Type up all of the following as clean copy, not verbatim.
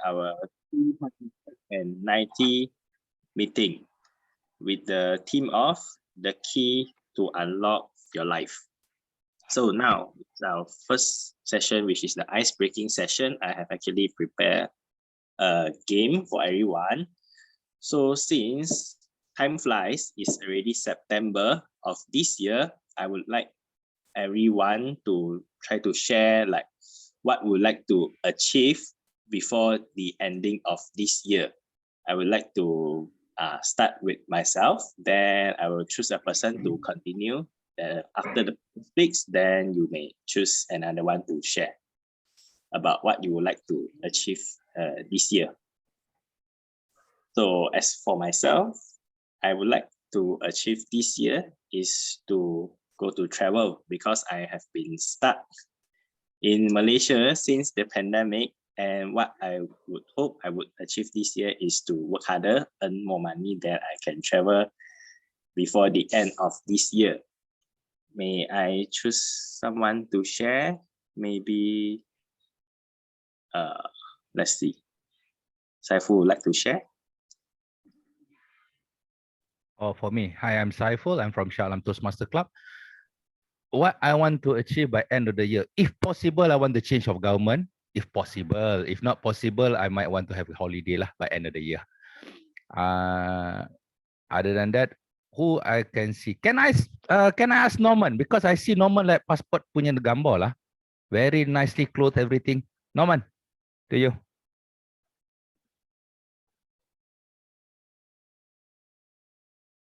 our 290 meeting with the theme of the key to unlock your life. So now it's our first session, which is the ice-breaking session. I have actually prepared a game for everyone. So since time flies, it's already September of this year, I would like everyone to try to share like what would like to achieve before the ending of this year. I would like to start with myself, then I will choose a person to continue. After the speaks, then you may choose another one to share about what you would like to achieve this year. So as for myself, I would like to achieve this year is to go to travel, because I have been stuck in Malaysia since the pandemic. And what I would hope I would achieve this year is to work harder, earn more money, that I can travel before the end of this year. May I choose someone to share? Maybe, let's see. Saiful would like to share? Oh, for me, hi, I'm Saiful. I'm from Klang Toastmasters Club. What I want to achieve by end of the year, if possible, I want the change of government. If possible, if not possible, I might want to have a holiday lah by end of the year. Other than that, who I can see? Can I ask Norman? Because I see Norman like passport punya gambar lah. Very nicely clothed, everything. Norman, to you.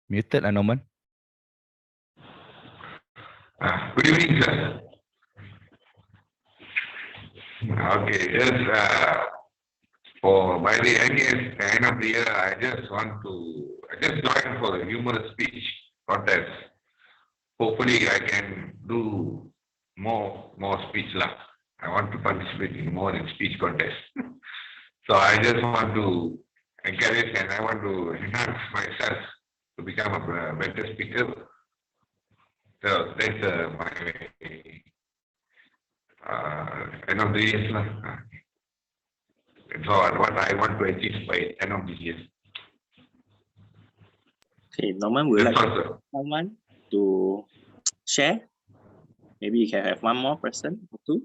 Muted, Norman. Good evening, sir. Okay, yes. For by the end of the year, I just joined for the humorous speech contest. Hopefully, I can do more speech lah. I want to participate in more in speech contest. So I just want to encourage and I want to enhance myself to become a better speaker. So that's my end of the year. So what I want to achieve by end of the year. Okay, Norman, would you like someone to share? Maybe you can have one more person or two.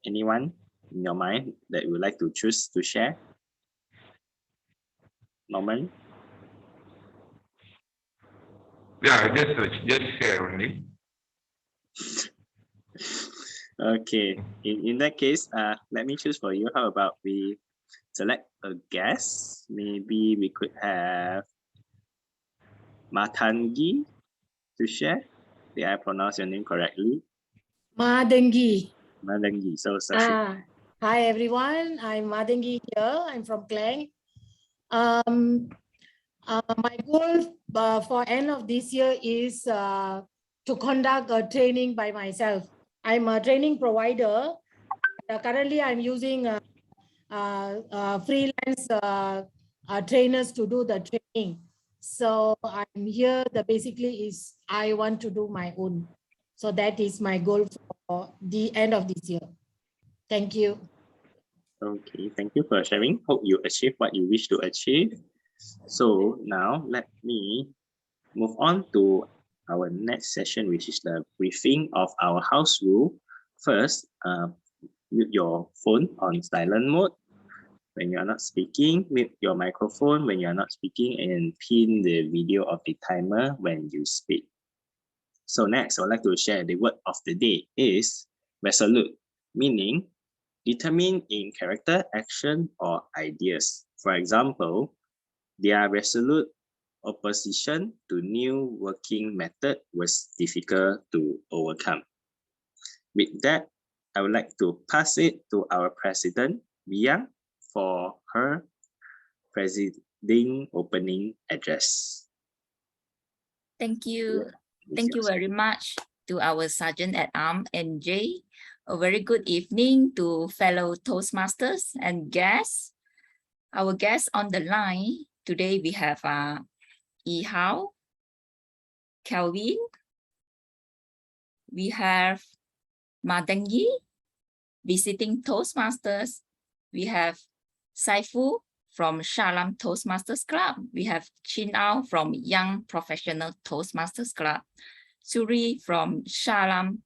Anyone in your mind that you would like to choose to share? Norman? Yeah, just share only. Okay, in that case, let me choose for you. How about we select a guest? Maybe we could have Matangi to share. Did I pronounce your name correctly? Madangi. Madangi. So, hi everyone. I'm Madangi here. I'm from Klang. My goal for end of this year is to conduct a training by myself. I'm a training provider. Currently, I'm using freelance trainers to do the training. So I'm here. Basically is I want to do my own. So that is my goal for the end of this year. Thank you. Okay, thank you for sharing. Hope you achieve what you wish to achieve. So now let me move on to our next session, which is the briefing of our house rule. First, mute your phone on silent mode when you are not speaking, mute your microphone when you are not speaking, and pin the video of the timer when you speak. So next, I would like to share the word of the day is resolute, meaning determined in character, action, or ideas. For example, their resolute opposition to new working method was difficult to overcome. With that, I would like to pass it to our president, Biang, for her presiding opening address. Thank you. Thank you very much to our Sergeant at Arms, NJ. A very good evening to fellow Toastmasters and guests. Our guests on the line today, we have Yi Hao, Kelvin, we have Madangi, visiting Toastmasters. We have Saifu from Shalam Toastmasters Club. We have Chin Ao from Young Professional Toastmasters Club. Suri from Shalam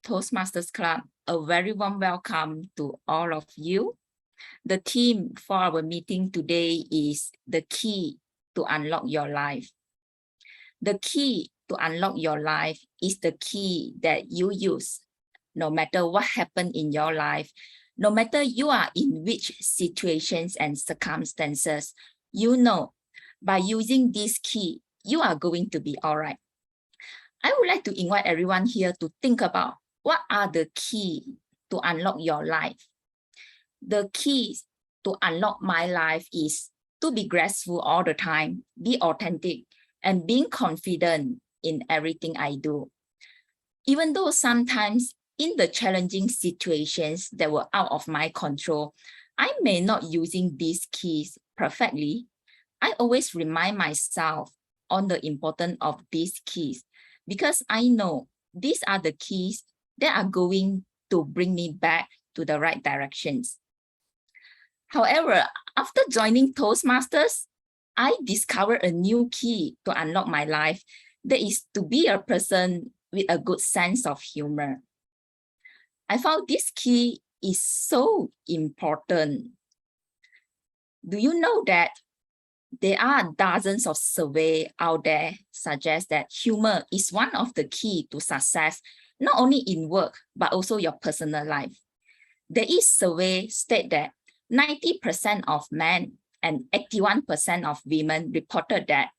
Toastmasters Club. A very warm welcome to all of you. The theme for our meeting today is the key to unlock your life. The key to unlock your life is the key that you use no matter what happened in your life, no matter you are in which situations and circumstances, you know, by using this key, you are going to be all right. I would like to invite everyone here to think about what are the keys to unlock your life. The keys to unlock my life is to be graceful all the time, be authentic, and being confident in everything I do. Even though sometimes in the challenging situations that were out of my control, I may not using these keys perfectly. I always remind myself on the importance of these keys because I know these are the keys that are going to bring me back to the right directions. However, after joining Toastmasters, I discovered a new key to unlock my life. That is to be a person with a good sense of humor. I found this key is so important. Do you know that there are dozens of surveys out there suggest that humor is one of the key to success, not only in work, but also your personal life. There is survey state that 90% of men and 81% of women reported that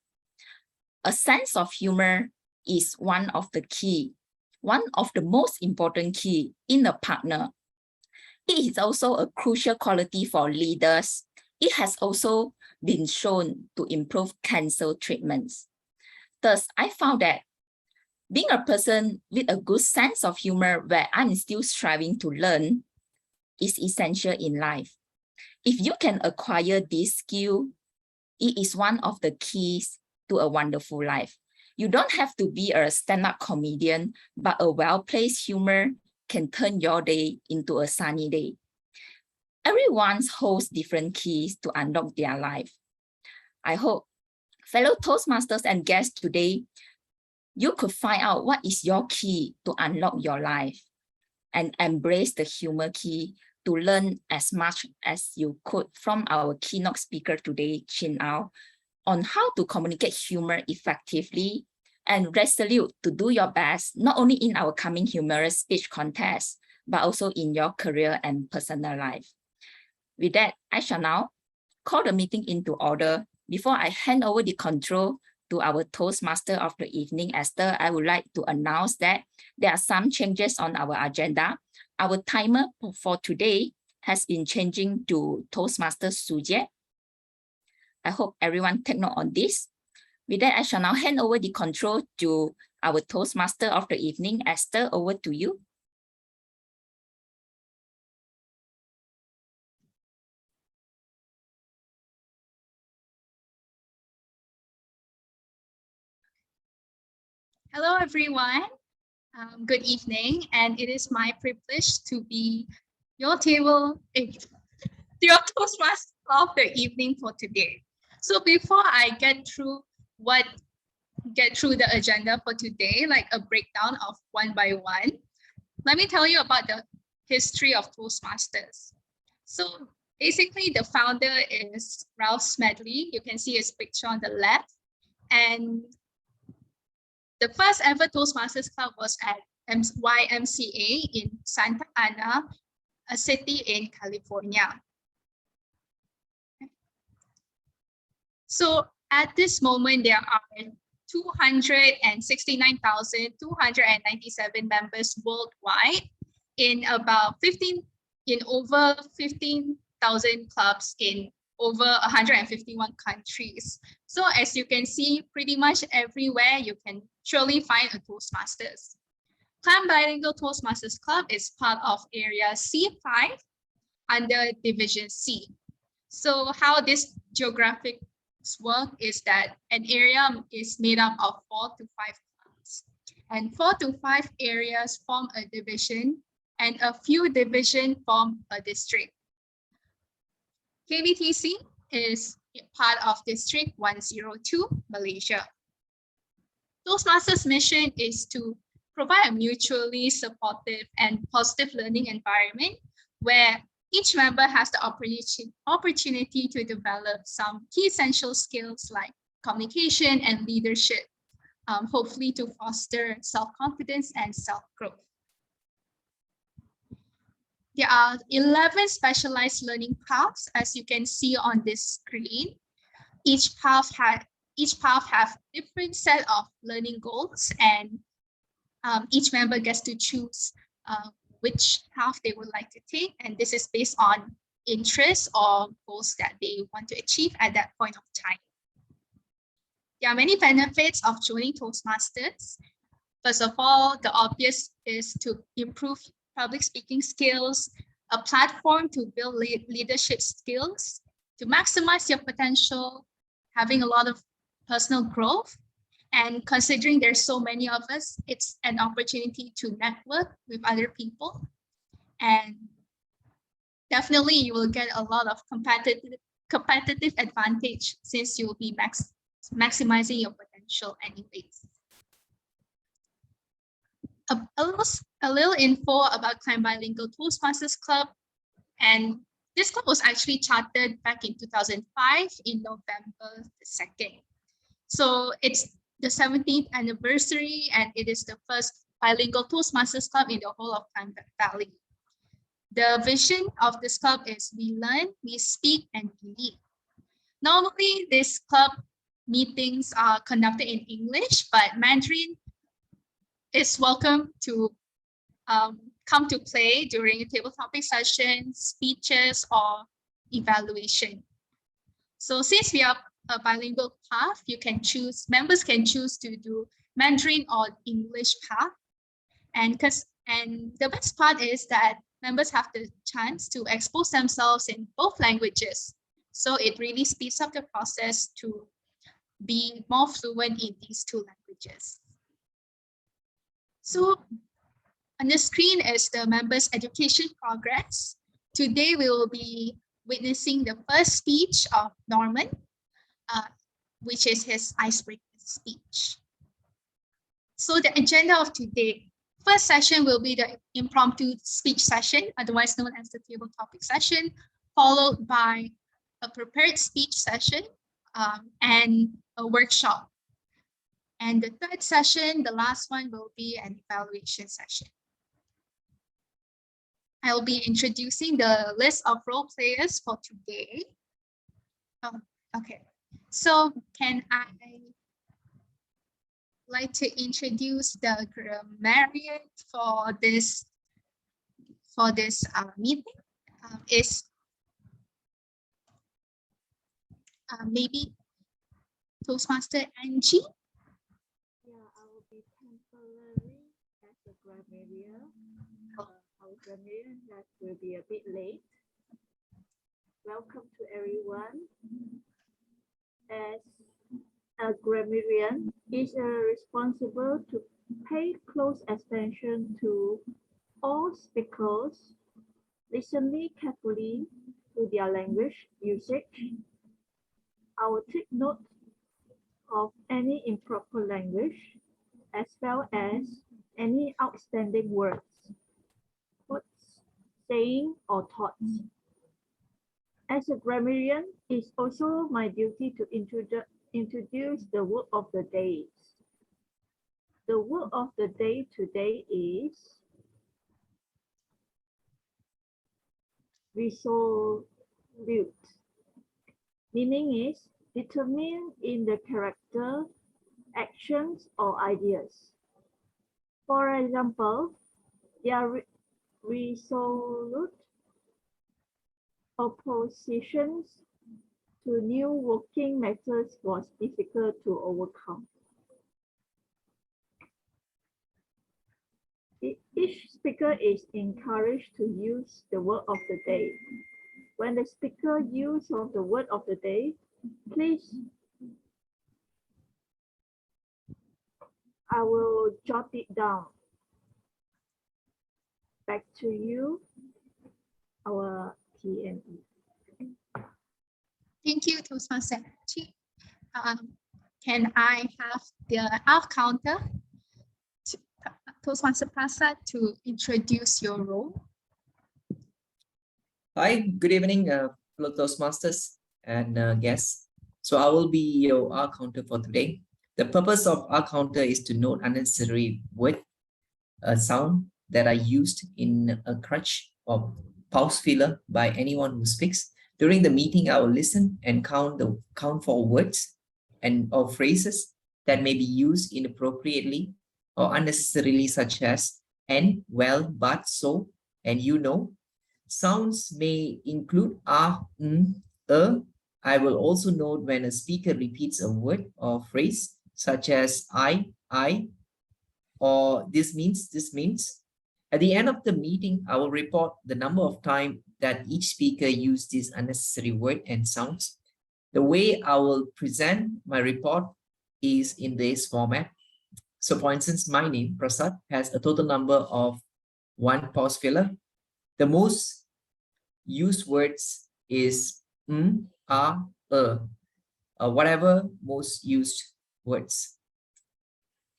a sense of humor is one of the key, one of the most important key in a partner. It is also a crucial quality for leaders. It has also been shown to improve cancer treatments. Thus, I found that being a person with a good sense of humor where I'm still striving to learn is essential in life. If you can acquire this skill, it is one of the keys to a wonderful life. You don't have to be a stand-up comedian, but a well-placed humor can turn your day into a sunny day. Everyone holds different keys to unlock their life. I hope, fellow Toastmasters and guests today, you could find out what is your key to unlock your life and embrace the humor key to learn as much as you could from our keynote speaker today, Chin Ao, on how to communicate humor effectively and resolute to do your best, not only in our coming humorous speech contest, but also in your career and personal life. With that, I shall now call the meeting into order. Before I hand over the control to our Toastmaster of the evening, Esther, I would like to announce that there are some changes on our agenda. Our timer for today has been changing to Toastmaster Sujie. I hope everyone take note on this. With that, I shall now hand over the control to our Toastmaster of the evening. Esther, over to you. Hello, everyone. Good evening, and it is my privilege to be your Toastmaster of the evening for today. So before I get through the agenda for today, like a breakdown of one by one, let me tell you about the history of Toastmasters. So basically, the founder is Ralph Smedley. You can see his picture on the left, and the first ever Toastmasters Club was at YMCA in Santa Ana, a city in California. So at this moment, there are 269,297 members worldwide in over 15,000 clubs in over 151 countries. So as you can see, pretty much everywhere you can surely find a Toastmasters. Klang Bilingual Toastmasters Club is part of Area C5 under Division C. So how this geographics work is that an area is made up of 4 to 5 clubs. and 4 to 5 areas form a division, and a few divisions form a district. KBTC is part of District 102, Malaysia. Toastmasters' mission is to provide a mutually supportive and positive learning environment where each member has the opportunity to develop some key essential skills like communication and leadership, hopefully to foster self-confidence and self-growth. There are 11 specialized learning paths, as you can see on this screen. Each path have different set of learning goals, and each member gets to choose which path they would like to take, and this is based on interests or goals that they want to achieve at that point of time. There are many benefits of joining Toastmasters. First of all, the obvious is to improve public speaking skills, a platform to build leadership skills, to maximize your potential, having a lot of personal growth. And considering there's so many of us, it's an opportunity to network with other people. And definitely you will get a lot of competitive advantage since you'll be maximizing your potential anyways. A little info about Klang Bilingual Toastmasters Club. And this club was actually chartered back in 2005 in November 2nd. So it's the 17th anniversary, and it is the first bilingual Toastmasters club in the whole of Klang Valley. The vision of this club is we learn, we speak, and we lead. Normally, this club meetings are conducted in English, but Mandarin is welcome to come to play during a table topic session, speeches, or evaluation. So since we are a bilingual path, members can choose to do Mandarin or English path. And the best part is that members have the chance to expose themselves in both languages. So it really speeds up the process to be more fluent in these two languages. So on the screen is the members' education progress. Today we will be witnessing the first speech of Norman, which is his icebreaker speech. So the agenda of today, first session will be the impromptu speech session, otherwise known as the table topic session, followed by a prepared speech session and a workshop. And the third session, the last one, will be an evaluation session. I will be introducing the list of role players for today. Okay, so can I like to introduce the grammarian for this meeting? Is maybe Toastmaster Angie? Yeah, I will be temporary as a grammarian. Our grammarian that will be a bit late. Welcome to everyone. As a grammarian is responsible to pay close attention to all speakers, listening carefully to their language usage. I will take note of any improper language as well as any outstanding words, saying, or thoughts. As a grammarian, it's also my duty to introduce the word of the day. The word of the day today is resolute. Meaning is determined in the character, actions, or ideas. For example, they are resolute oppositions to new working methods was difficult to overcome. Each speaker is encouraged to use the word of the day. When the speaker uses the word of the day, please I will jot it down. Back to you, our TME. Thank you, Toastmaster. Can I have the out counter, Toastmaster Prasad, to introduce your role? Hi, good evening, fellow Toastmasters and guests. So I will be your R counter for today. The purpose of R counter is to note unnecessary word, sound that are used in a crutch or pause filler by anyone who speaks. During the meeting, I will listen and count for words and or phrases that may be used inappropriately or unnecessarily, such as and, well, but, so, and you know. Sounds may include I will also note when a speaker repeats a word or phrase such as I, or this means. At the end of the meeting, I will report the number of times that each speaker used this unnecessary word and sounds. The way I will present my report is in this format. So for instance, my name, Prasad, has a total number of 1 pause filler. The most used words is whatever most used words.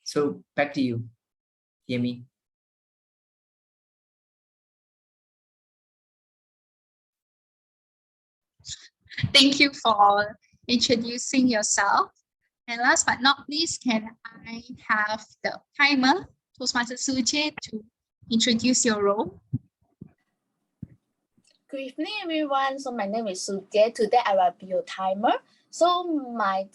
So back to you, Yemi. Thank you for introducing yourself. And last but not least, can I have the timer, Toastmaster Suje, to introduce your role? Good evening, everyone. So my name is Suje. Today I will be your timer. So my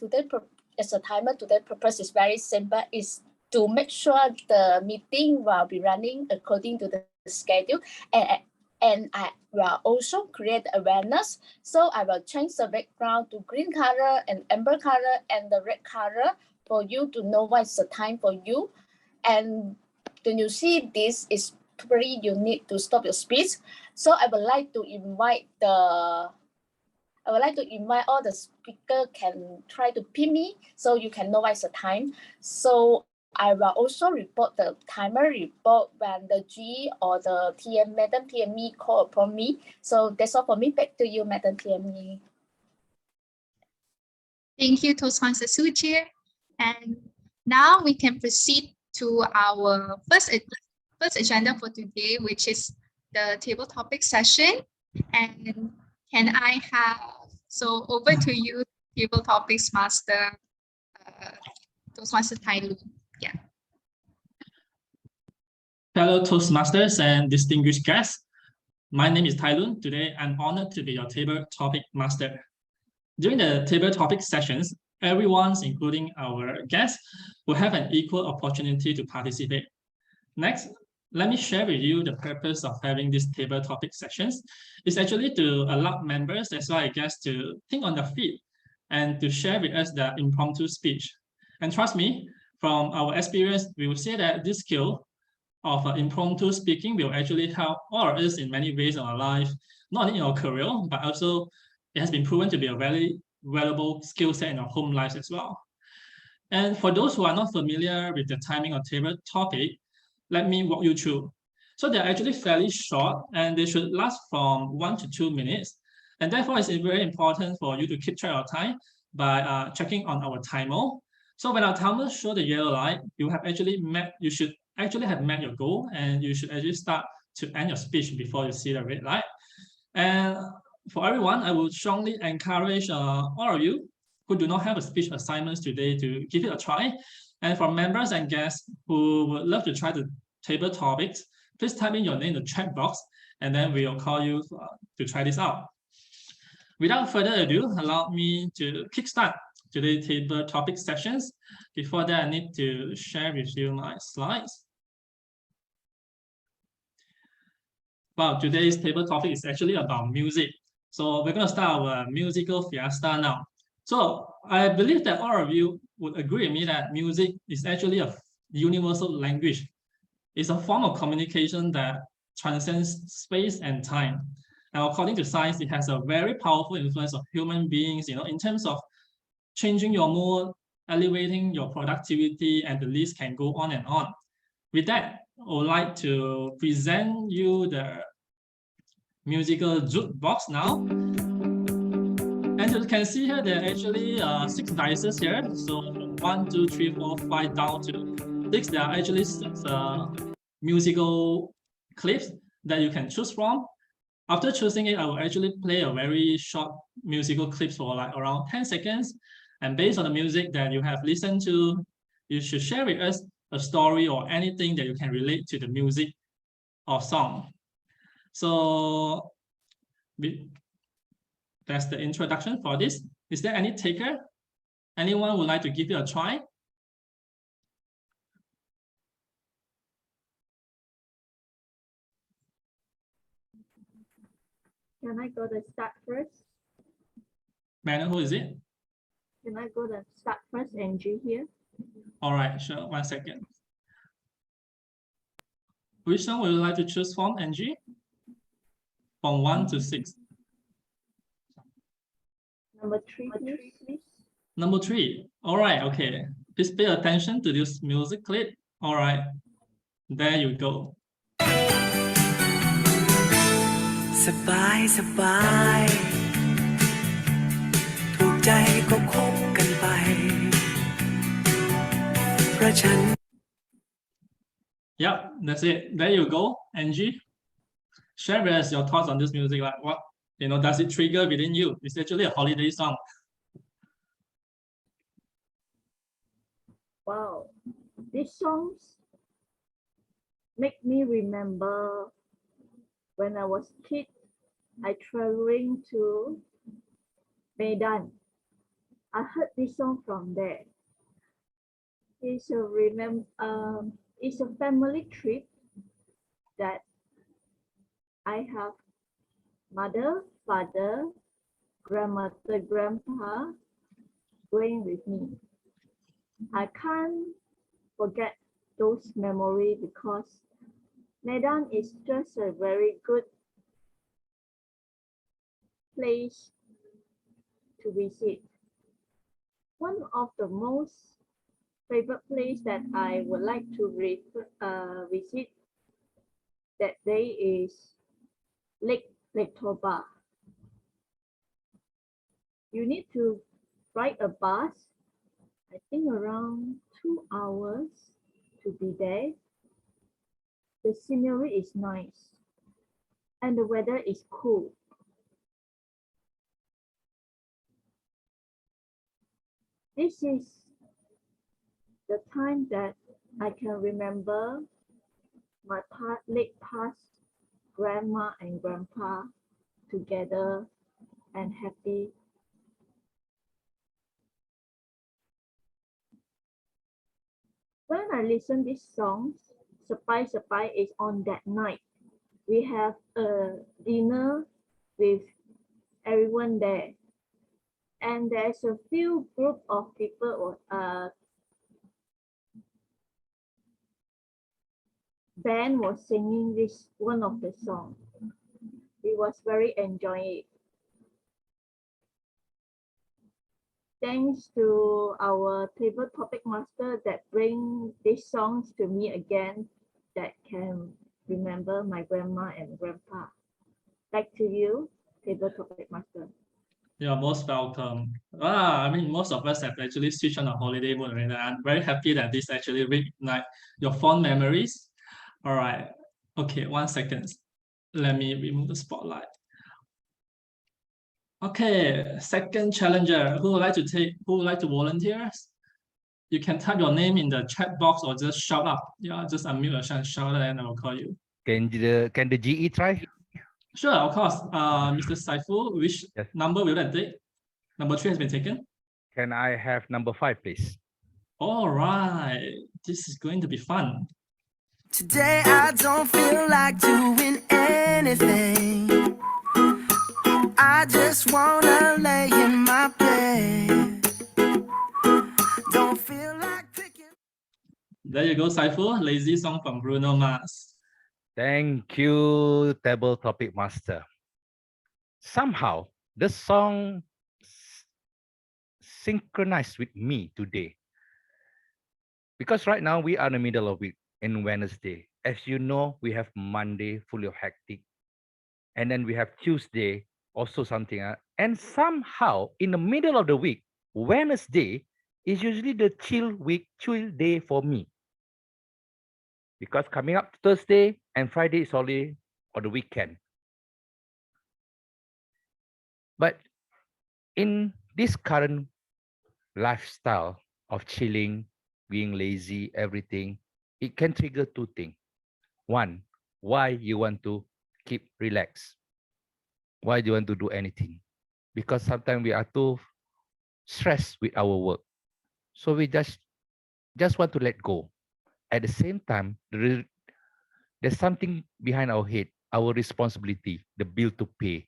as a timer today purpose is very simple. Is to make sure the meeting will be running according to the schedule, and I will also create awareness. So I will change the background to green color and amber color and the red color for you to know what's the time for you. And when you see this is pretty, you need to stop your speech. So I would like to invite all the speaker can try to pin me so you can know what's the time. So I will also report the timer report when the G or the Madam TME call upon me. So that's all for me. Back to you, Madam TME. Thank you, Toastmaster Suje. And now we can proceed to our first agenda for today, which is the table topic session. And can I have, so over to you, table topics master, Toastmaster Tai Lun. Yeah. Fellow Toastmasters and distinguished guests, my name is Tai Lun. Today, I'm honored to be your table topic master. During the table topic sessions, everyone, including our guests, will have an equal opportunity to participate. Next, let me share with you the purpose of having these table topic sessions. It's actually to allow members as well as guests to think on their feet and to share with us their impromptu speech. And trust me, from our experience, we will say that this skill of impromptu speaking will actually help all of us in many ways in our life, not only in our career, but also it has been proven to be a very valuable skill set in our home lives as well. And for those who are not familiar with the timing of table topic, let me walk you through. So they're actually fairly short and they should last from 1 to 2 minutes. And therefore, it's very important for you to keep track of time by checking on our timer. So when our timer shows the yellow light, you should actually have met your goal and you should actually start to end your speech before you see the red light. And for everyone, I would strongly encourage all of you who do not have a speech assignments today to give it a try. And for members and guests who would love to try the table topics, please type in your name in the chat box, and then we'll call you to try this out. Without further ado, allow me to kickstart today's table topic sessions. Before that, I need to share with you my slides. Well, today's table topic is actually about music. So we're going to start our musical fiesta now. So I believe that all of you would agree with me that music is actually a universal language. It's a form of communication that transcends space and time. And according to science, it has a very powerful influence of human beings, in terms of changing your mood, elevating your productivity, and the list can go on and on. With that, I would like to present you the musical jukebox now. And you can see here there are actually 6 dices here. So from 1, 2, 3, 4, 5 down to 6, there are actually 6 musical clips that you can choose from. After choosing it, I will actually play a very short musical clip for like around 10 seconds. And based on the music that you have listened to, you should share with us a story or anything that you can relate to the music or song. So that's the introduction for this. Is there any taker? Anyone would like to give it a try? Can I go to start first? Madam, who is it? Can I go to start first, Angie here? All right, sure. 1 second. Which song would you like to choose from, Angie? From 1 to 6. Number 3, please. Number 3. All right, okay. Please pay attention to this music clip. All right, there you go. สบายสบายถูกใจก็คบกันไปเพราะฉัน Yep, that's it. There you go, Angie. Share with us your thoughts on this music. Like, what does it trigger within you? It's actually a holiday song. Wow, these songs make me remember when I was a kid, I traveling to Medan. I heard this song from there. It's a family trip that I have mother, father, grandmother, grandpa going with me. I can't forget those memories because Medan is just a very good place to visit. One of the most favorite place that I would like to visit that day is Lake Toba. You need to ride a bus, I think around 2 hours to be there. The scenery is nice and the weather is cool. This is the time that I can remember my late past grandma and grandpa together and happy. When I listen these songs, Surprise Surprise is on that night. We have a dinner with everyone there. And there's a few group of people band was singing this one of the songs. We was very enjoying it. Thanks to our table topic master that bring these songs to me again that can remember my grandma and grandpa. Back to you, table topic master. You're most welcome. I mean, most of us have actually switched on a holiday mode, and I'm very happy that this actually reignite your fond memories. All right. Okay, 1 second. Let me remove the spotlight. Okay, second challenger. Who would like to volunteer? You can type your name in the chat box or just shout up. Yeah, just unmute yourself and shout and I will call you. Can the GE try? Sure, of course. Mr. Saiful, which number will that take? Number 3 has been taken. Can I have number 5, please? All right, this is going to be fun. Today I don't feel like doing anything. I just wanna lay in my bed. Don't feel like picking. There you go, Saiful. Lazy song from Bruno Mars. Thank you, table topic master. Somehow, the song synchronize with me today. Because right now we are in the middle of week in Wednesday. As you know, we have Monday fully of hectic. And then we have Tuesday, also something. And somehow in the middle of the week, Wednesday is usually the chill day for me. Because coming up Thursday and Friday is only on the weekend. But in this current lifestyle of chilling, being lazy, everything, it can trigger two things. One, why you want to keep relaxed? Why do you want to do anything? Because sometimes we are too stressed with our work. So we just want to let go. At the same time, there's something behind our head, our responsibility, the bill to pay,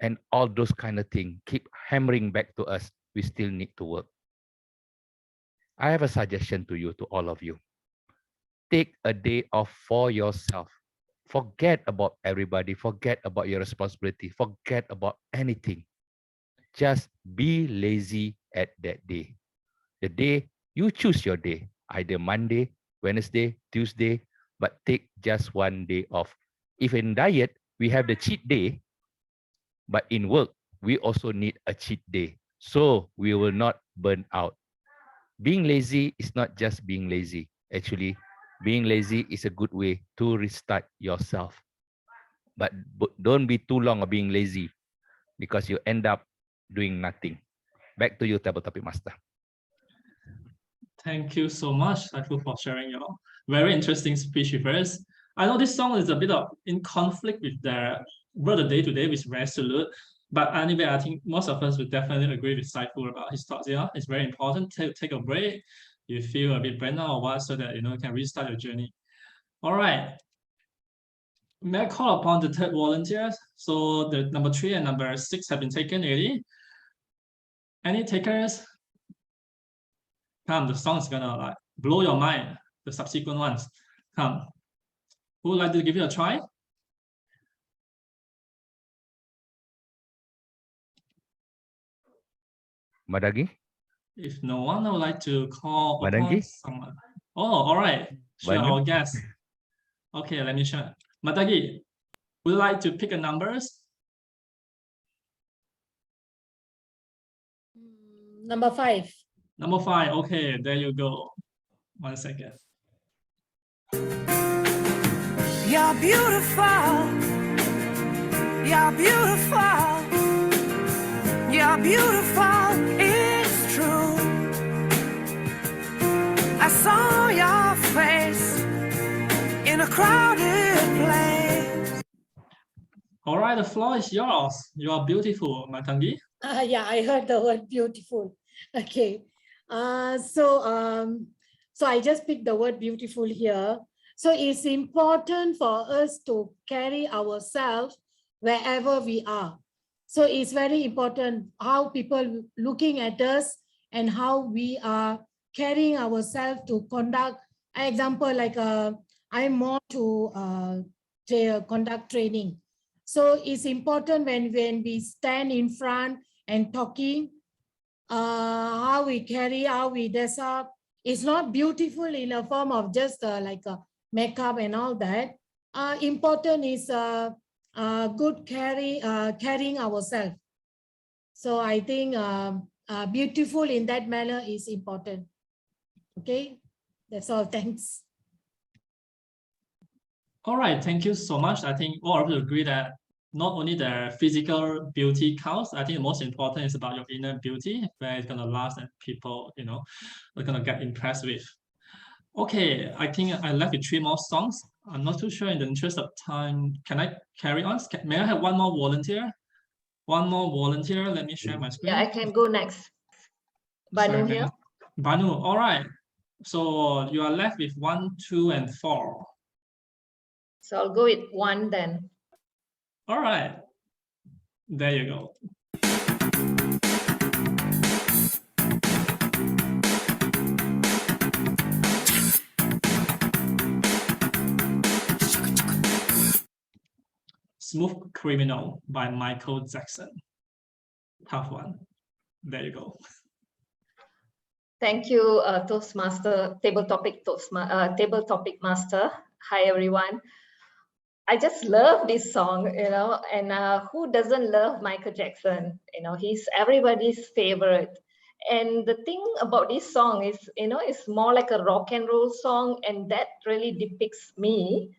and all those kind of things keep hammering back to us. We still need to work. I have a suggestion to you, to all of you. Take a day off for yourself. Forget about everybody. Forget about your responsibility. Forget about anything. Just be lazy at that day. The day you choose your day, either Monday, Wednesday, Tuesday, but take just one day off. If in diet, we have the cheat day, but in work, we also need a cheat day. So we will not burn out. Being lazy is not just being lazy. Actually, being lazy is a good way to restart yourself. But don't be too long of being lazy because you end up doing nothing. Back to you, Table Topic Master. Thank you so much, Saiful, for sharing your very interesting speech with us. I know this song is a bit of in conflict with the word of the day today, which is resolute. But anyway, I think most of us would definitely agree with Saiful about his thoughts. Yeah, it's very important to take a break. You feel a bit burnt out or what, so that you can restart your journey. All right. May I call upon the third volunteers? So the number 3 and number 6 have been taken already. Any takers? Come, the song is gonna like blow your mind. The subsequent ones. Come. Who would like to give it a try? Madagi? If no one, I would like to call upon Madangi? someone. Oh, all right. Sure, Banu? our guest. Okay, let me check. Madagi, would you like to pick a numbers? Number 5. Number 5. Okay, there you go. 1 second. You're beautiful. You're beautiful. You're beautiful. It's true. I saw your face in a crowded place. All right, the floor is yours. You are beautiful, Matangi. Yeah, I heard the word beautiful. Okay. So I just picked the word beautiful here. So it's important for us to carry ourselves wherever we are. So it's very important how people looking at us and how we are carrying ourselves to conduct. Example, like I'm more to conduct training. So it's important when we stand in front and talking, how we carry, how we dress up. It's not beautiful in a form of just like a makeup and all that. Important is good carrying ourselves. So I think beautiful in that manner is important. Okay, that's all. Thanks. All right, thank you so much. I think all of you agree that not only the physical beauty counts, I think the most important is about your inner beauty, where it's gonna last and people, are gonna get impressed with. Okay, I think I left with 3 more songs. I'm not too sure in the interest of time. Can I carry on? May I have one more volunteer? One more volunteer. Let me share my screen. Yeah, I can go next. Banu Sorry, here. Banu, all right. So you are left with 1, 2, and 4. So I'll go with 1 then. All right. There you go. Smooth Criminal by Michael Jackson. Tough one. There you go. Thank you, Toastmaster, Table Topic Master. Hi, everyone. I just love this song, and who doesn't love Michael Jackson? He's everybody's favorite. And the thing about this song is, it's more like a rock and roll song, and that really depicts me.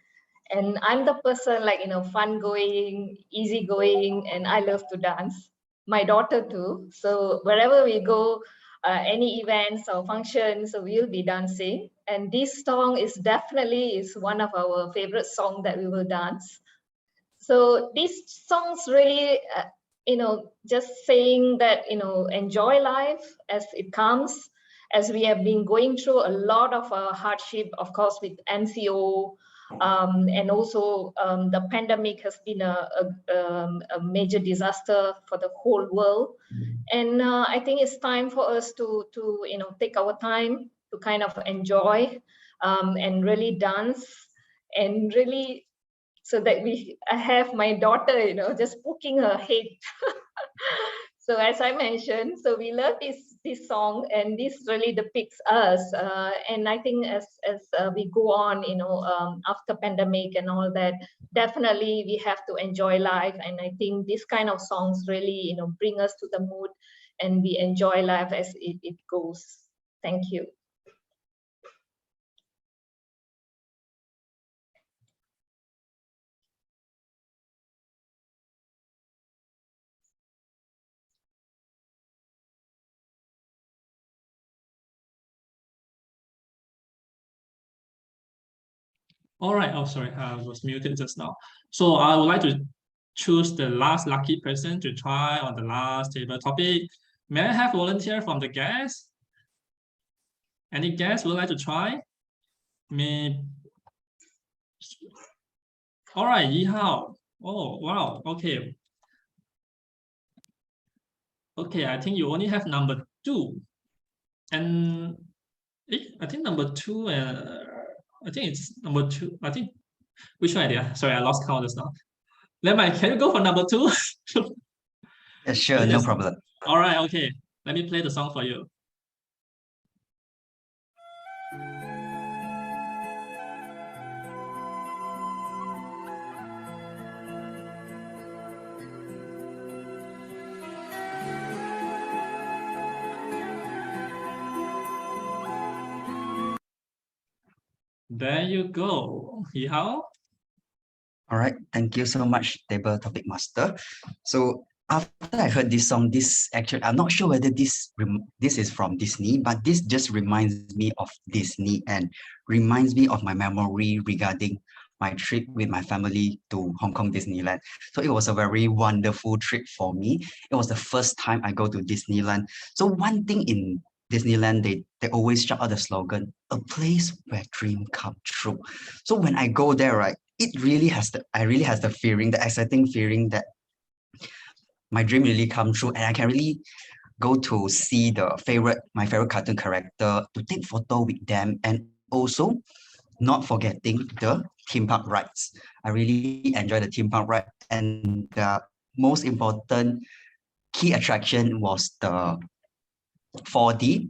And I'm the person like, fun going, easy going, and I love to dance. My daughter too. So wherever we go, any events or functions, so we'll be dancing. And this song is definitely one of our favorite songs that we will dance. So these songs really, just saying that, enjoy life as it comes, as we have been going through a lot of hardship, of course, with MCO, and also the pandemic has been a major disaster for the whole world. And I think it's time for us to take our time to kind of enjoy and really dance and really, so that I have my daughter, just poking her head. So as I mentioned, so we love this song, and this really depicts us. And I think as we go on, after pandemic and all that, definitely we have to enjoy life. And I think this kind of songs really, bring us to the mood, and we enjoy life as it goes. Thank you. All right. Oh, sorry, I was muted just now. So I would like to choose the last lucky person to try on the last table topic. May I have volunteer from the guests? Any guests would like to try? May. All right, Yi Hao. Oh, wow. Okay. Okay, I think you only have number 2. And I think number 2, I think it's number 2. I think, which one idea? Sorry, I lost count just now. Lemai, can you go for number 2? Yeah, sure, no problem. All right, okay. Let me play the song for you. There you go. Yi Hao. All right, thank you so much, Table Topic Master. So after I heard this song, this actually, I'm not sure whether this is from Disney, but this just reminds me of Disney and reminds me of my memory regarding my trip with my family to Hong Kong Disneyland. So it was a very wonderful trip for me. It was the first time I go to Disneyland. So one thing in Disneyland, they always shout out the slogan, a place where dreams come true. So when I go there, right, I really has the feeling, the exciting feeling that my dream really come true, and I can really go to see my favorite cartoon character, to take photo with them, and also not forgetting the theme park rides. I really enjoy the theme park ride, and the most important key attraction was the 4D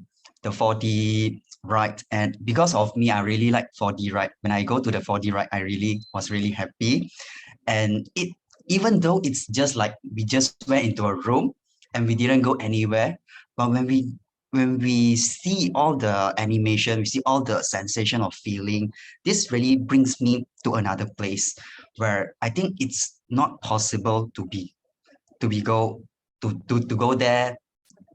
ride. And because of me, I really like 4D ride. When I go to the 4D ride, I was really happy. And even though it's just like we just went into a room and we didn't go anywhere, but when we see all the animation, we see all the sensation of feeling, this really brings me to another place where I think it's not possible to go there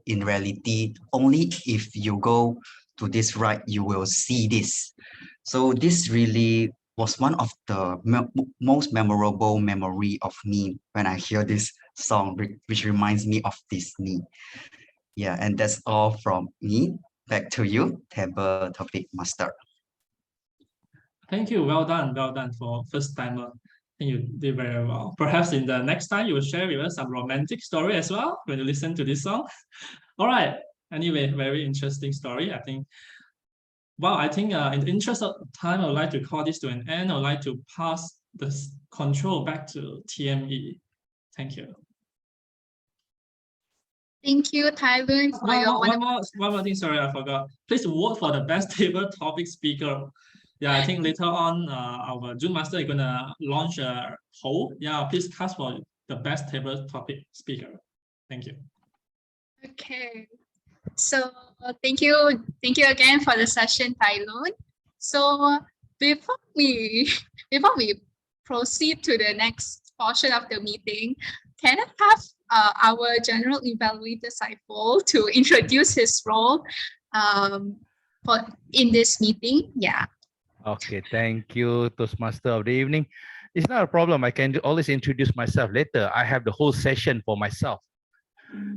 in reality. Only if you go to this ride, you will see this. So this really was one of the most memorable memory of me when I hear this song, which reminds me of Disney. Yeah, and that's all from me. Back to you, Table Topic Master. Thank you. Well done for first timer. I think you did very well. Perhaps in the next time you will share with us some romantic story as well when you listen to this song. All right. Anyway, very interesting story. I think. Well, I think in the interest of time, I would like to call this to an end. I would like to pass the control back to TME. Thank you. Thank you, Tylun, for your wonderful. One more thing, sorry, I forgot. Please vote for the best table topic speaker. Yeah, I think later on our Zoom master is gonna launch a poll. Yeah, please cast for the best table topic speaker. Thank you. Okay. So thank you again for the session, Tylun. So before we proceed to the next portion of the meeting, can I have our general evaluator Saiful to introduce his role in this meeting? Yeah. Okay, thank you, Toastmaster of the evening. It's not a problem. I can always introduce myself later. I have the whole session for myself.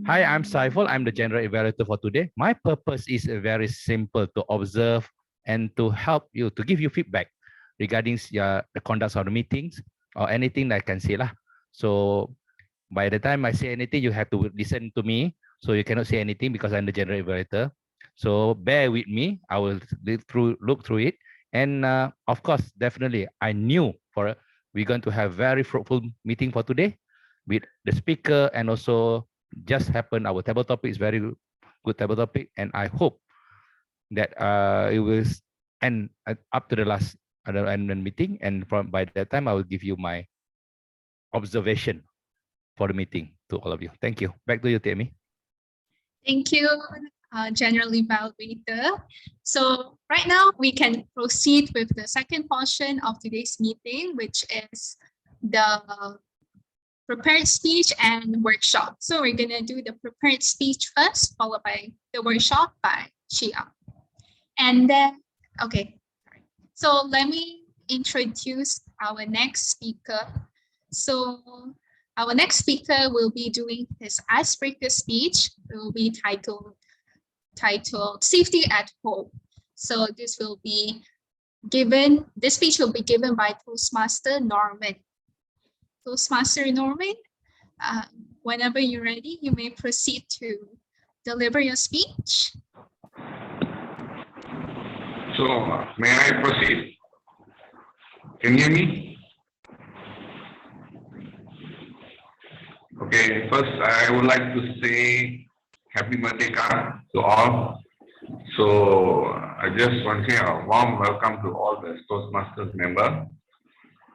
Hi, I'm Saiful. I'm the general evaluator for today. My purpose is very simple: to observe and to help you, to give you feedback regarding the conduct of the meetings or anything that I can say lah. So by the time I say anything, you have to listen to me. So you cannot say anything because I'm the general evaluator. So bear with me. I will look through it. And of course, definitely, I knew we're going to have very fruitful meeting for today with the speaker, and also just happened our table topic is very good table topic, and I hope that it will end up to the last meeting, and by that time I will give you my observation for the meeting to all of you. Thank you. Back to you, Tammy. Thank you, General Evaluator. So right now we can proceed with the second portion of today's meeting, which is the prepared speech and workshop. So we're gonna do the prepared speech first, followed by the workshop by Chia. And then, okay, so let me introduce our next speaker. So our next speaker will be doing his icebreaker speech. It will be titled Safety at Home. So this speech will be given by Toastmaster Norman. Toastmaster Norman, whenever you're ready, you may proceed to deliver your speech. So, may I proceed? Can you hear me? Okay, first I would like to say Happy Merdeka to all. So, I just want to say a warm welcome to all the Toastmasters members.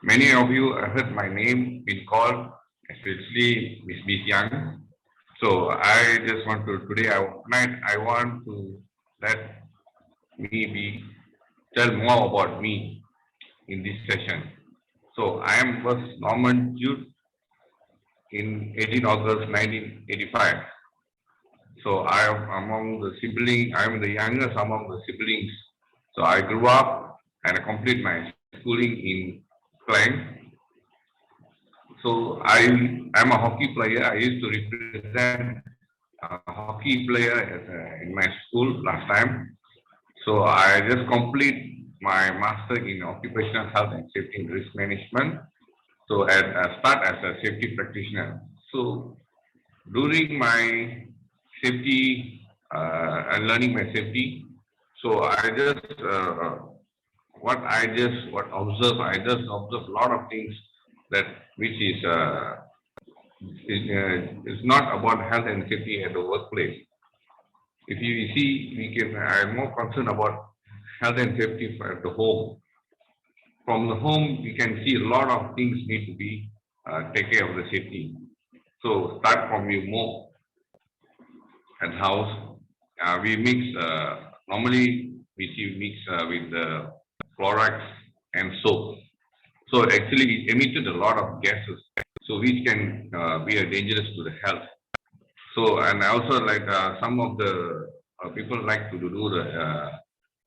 Many of you have heard my name being called, especially Miss Young. So I just want to I want to let me tell more about me in this session. So I am first Norman Jude in 18 August 1985. So I am among the siblings. I am the youngest among the siblings. So I grew up and I completed my schooling in Klang. So I'm a hockey player. I used to represent a hockey player in my school last time. So I just complete my master in occupational health and safety and risk management. So I start as a safety practitioner. So during my safety and learning my safety, so I just I observe a lot of things that which is not about health and safety at the workplace. If you see, I'm more concerned about health and safety at the home. From the home, we can see a lot of things need to be take care of the safety. So start from your mop at house. We mix normally we mix with the Clorox and soap. So actually, it emitted a lot of gases, so which can be dangerous to the health. So, and also like some of the people like to do the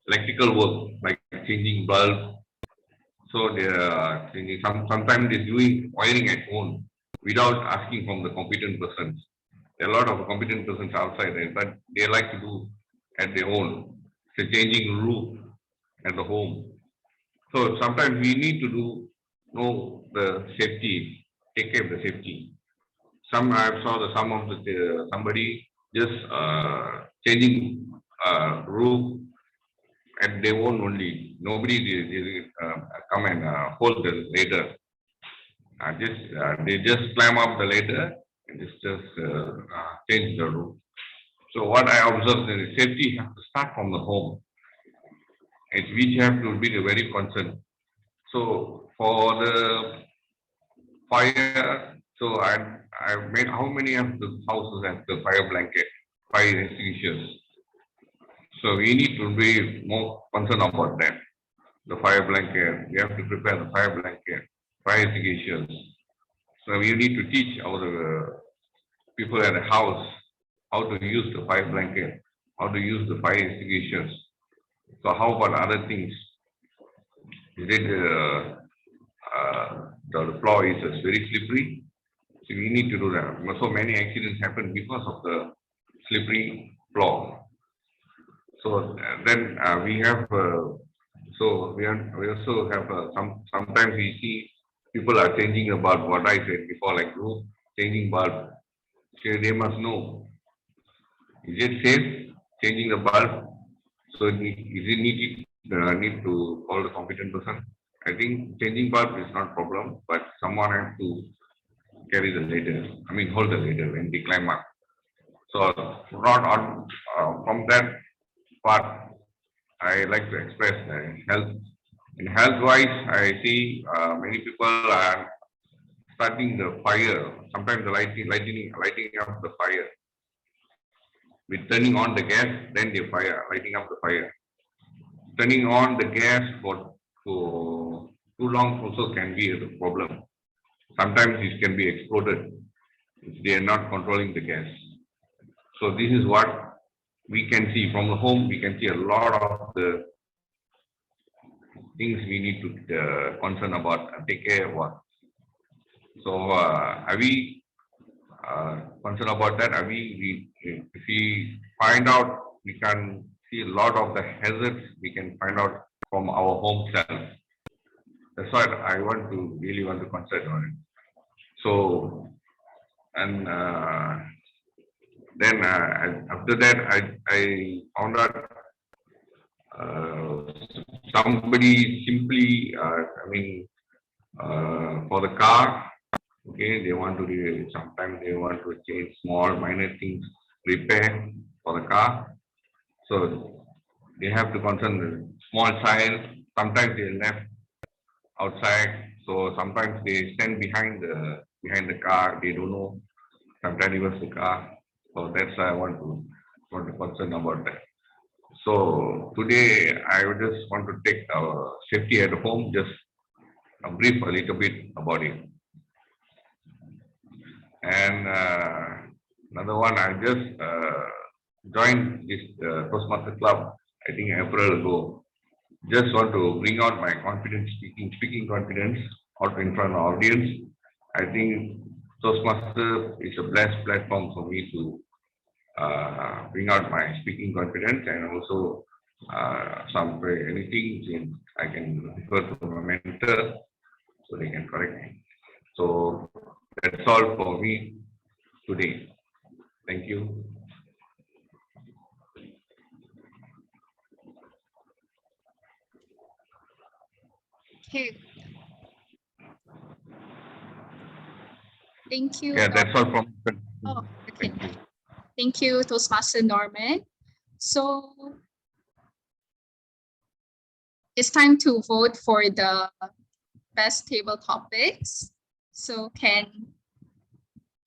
electrical work, like changing bulbs. So they're changing. Sometimes they're doing wiring at home without asking from the competent persons. There are a lot of competent persons outside there, but they like to do at their own. So changing roof at the home. So sometimes we need to know the safety, take care of the safety. I saw somebody just changing roof at their own only. Nobody did come and hold the ladder. They just climb up the ladder just change the route. So what I observed is safety has to start from the home. It's which have to be very concerned. So for the fire, so I made how many of the houses have the fire blanket, fire extinguishers. So we need to be more concerned about that. The fire blanket, we have to prepare the fire blanket, fire extinguishers. So we need to teach our people at the house how to use the fire blanket, how to use the fire extinguishers. So how about other things? Is it the floor is very slippery? So we need to do that. So many accidents happen because of the slippery floor. So then we have. So we also have sometimes we see people are changing the bulb. What I said before, like changing bulb. So they must know. Is it safe changing the bulb? So is it need to call the competent person? I think changing bulb is not problem, but someone has to carry the ladder. I mean, hold the ladder when they climb up. So not on from that part, I like to express health. In health-wise, I see many people are starting the fire. Sometimes the lighting up the fire. With turning on the gas, then they lighting up the fire. Turning on the gas for too long also can be a problem. Sometimes it can be exploded if they are not controlling the gas. So this is what we can see from the home. We can see a lot of the things we need to concern about and take care of. So are we concerned about that? Are if we find out, we can see a lot of the hazards we can find out from our home self. That's why I really want to concentrate on it. So, and then after that, I found out somebody simply, for the car, okay, they want to sometimes they want to change small minor things, repair for the car. So they have to concern the small child. Sometimes they left outside. So sometimes they stand behind the car. They don't know. Sometimes reverse the car. So that's why I want to concern about that. So today I would just want to take our safety at home, just brief a little bit about it. And another one, I just joined this Toastmaster Club, I think April ago. Just want to bring out my confidence, speaking confidence out in front of the audience. I think Toastmaster is a blessed platform for me to bring out my speaking confidence, and also anything I can refer to my mentor so they can correct me. So that's all for me today. Thank you. Okay. Thank you. Yeah, that's all from. Oh, okay. Thank you, Toastmaster Norman. So it's time to vote for the best table topics. So can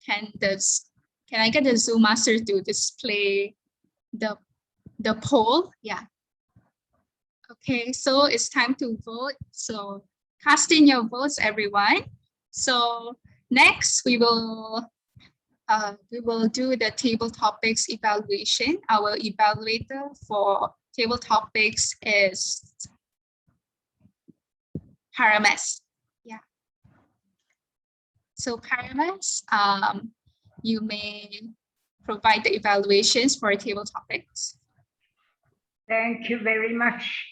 I get the Zoom master to display the poll? Yeah. Okay, so it's time to vote. So cast in your votes, everyone. So next we will do the table topics evaluation. Our evaluator for table topics is Paramesh. Yeah. So Paramesh, you may provide the evaluations for table topics. Thank you very much,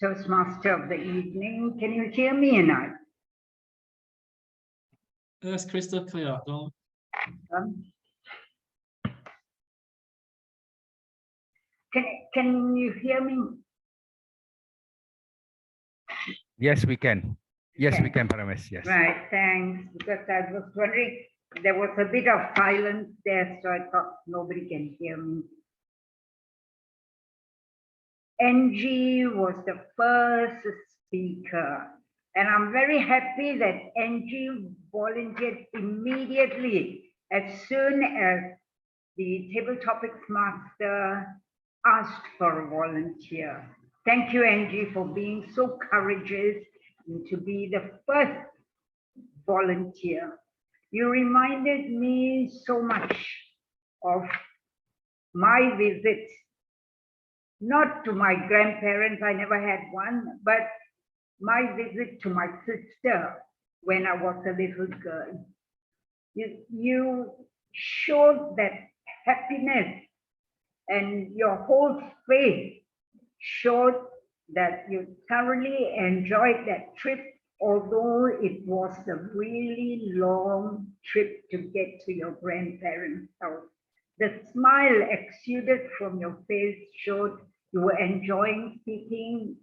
Toastmaster of the evening. Can you hear me or not? It's crystal clear. Can you hear me? Yes, we can. Yes, Okay. we can, Paramesh. Yes. Right, thanks. Because I was wondering There was a bit of silence there, so I thought nobody can hear me. Angie was the first speaker, and I'm very happy that Angie volunteered immediately as soon as the Table Topics Master asked for a volunteer. Thank you, Angie, for being so courageous and to be the first volunteer. You reminded me so much of my visit, not to my grandparents, I never had one, but my visit to my sister when I was a little girl. You showed that happiness, and your whole face showed that you thoroughly enjoyed that trip, although it was a really long trip to get to your grandparents' house. The smile exuded from your face showed you were enjoying speaking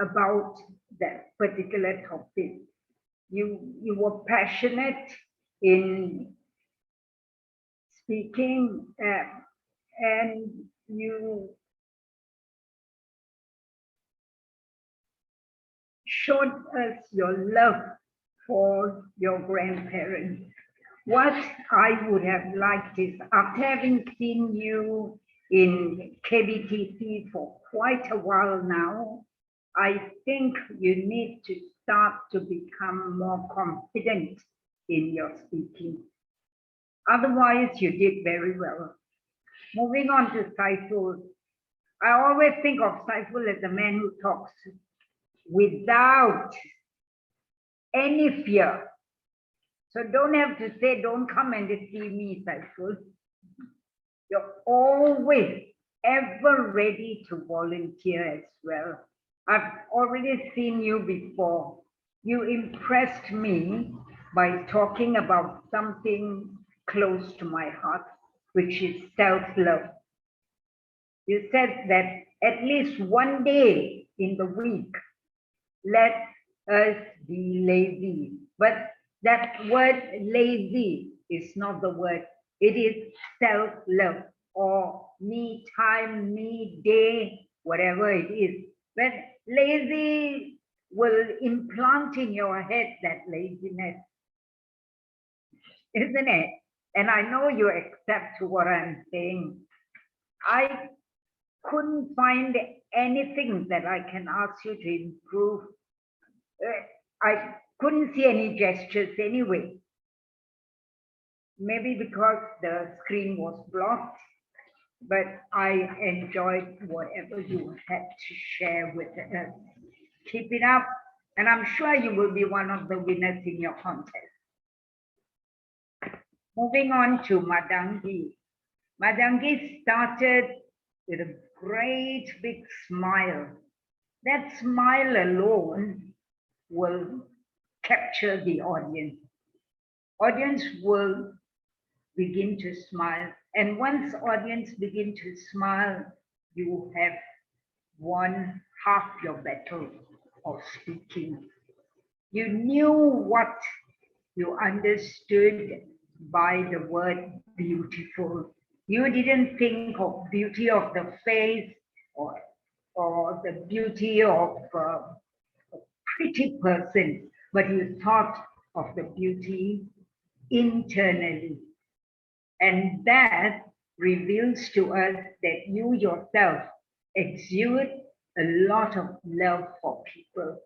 about that particular topic. You were passionate in speaking, and you showed us your love for your grandparents. What I would have liked is, after having seen you in KBTC for quite a while now, I think you need to start to become more confident in your speaking. Otherwise, you did very well. Moving on to Saiful. I always think of Saiful as a man who talks without any fear. So don't have to say, don't come and see me, Saiful. You're always ever ready to volunteer as well. I've already seen you before. You impressed me by talking about something close to my heart, which is self-love. You said that at least one day in the week, let us be lazy. But that word lazy is not the word. It is self-love, or me time, me day, whatever it is. But lazy will implant in your head that laziness, isn't it? And I know you accept what I'm saying. I couldn't find anything that I can ask you to improve. I couldn't see any gestures anyway. Maybe because the screen was blocked, but I enjoyed whatever you had to share with us. Keep it up, and I'm sure you will be one of the winners in your contest. Moving on to Madangi. Madangi started with a great big smile. That smile alone will capture the audience. Audience will begin to smile. And once audience begin to smile, you have won half your battle of speaking. You knew what you understood by the word beautiful. You didn't think of beauty of the face or the beauty of a pretty person, but you thought of the beauty internally. And that reveals to us that you yourself exude a lot of love for people.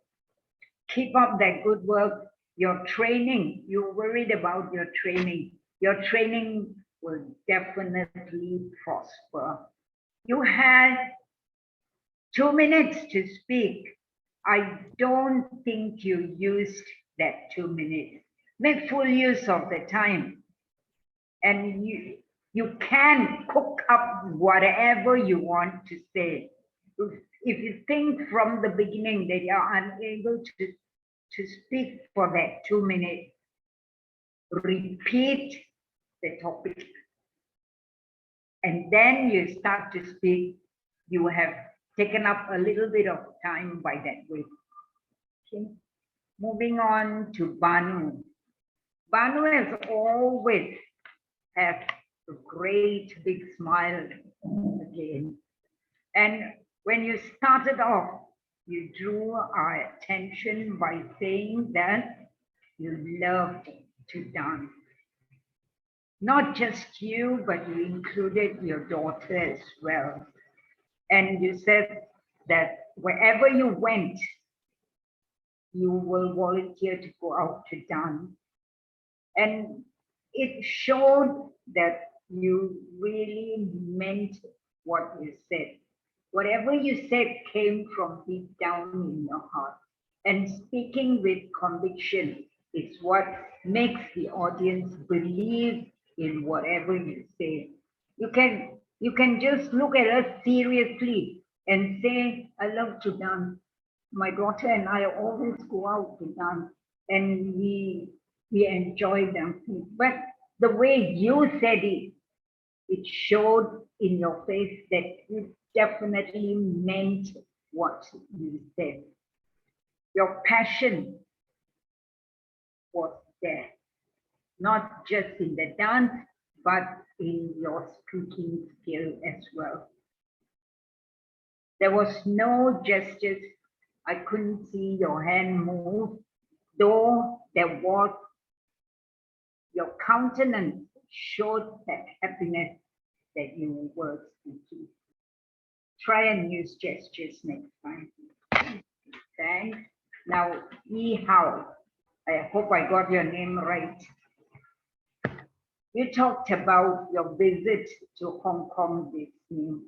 Keep up that good work. Your training, you're worried about your training. Your training will definitely prosper. You had 2 minutes to speak. I don't think you used that 2 minutes. Make full use of the time. And you can cook up whatever you want to say. If you think from the beginning that you're unable to speak for that 2 minutes, repeat the topic. And then you start to speak, you have taken up a little bit of time by that way. Okay. Moving on to Banu. Banu has always had a great big smile again. And when you started off, you drew our attention by saying that you loved to dance. Not just you, but you included your daughter as well. And you said that wherever you went, you will volunteer to go out to dance. And it showed that you really meant what you said. Whatever you said came from deep down in your heart. And speaking with conviction is what makes the audience believe in whatever you say. You can just look at us seriously and say, I love to dance. My daughter and I always go out to dance, and we enjoy dancing. But the way you said it, it showed in your face that you definitely meant what you said. Your passion was there, not just in the dance, but in your speaking skill as well. There was no gestures. I couldn't see your hand move, though there was, your countenance showed that happiness that you were speaking. Try and use gestures next time. Thanks. Now, Yi Hao, I hope I got your name right. You talked about your visit to Hong Kong this year,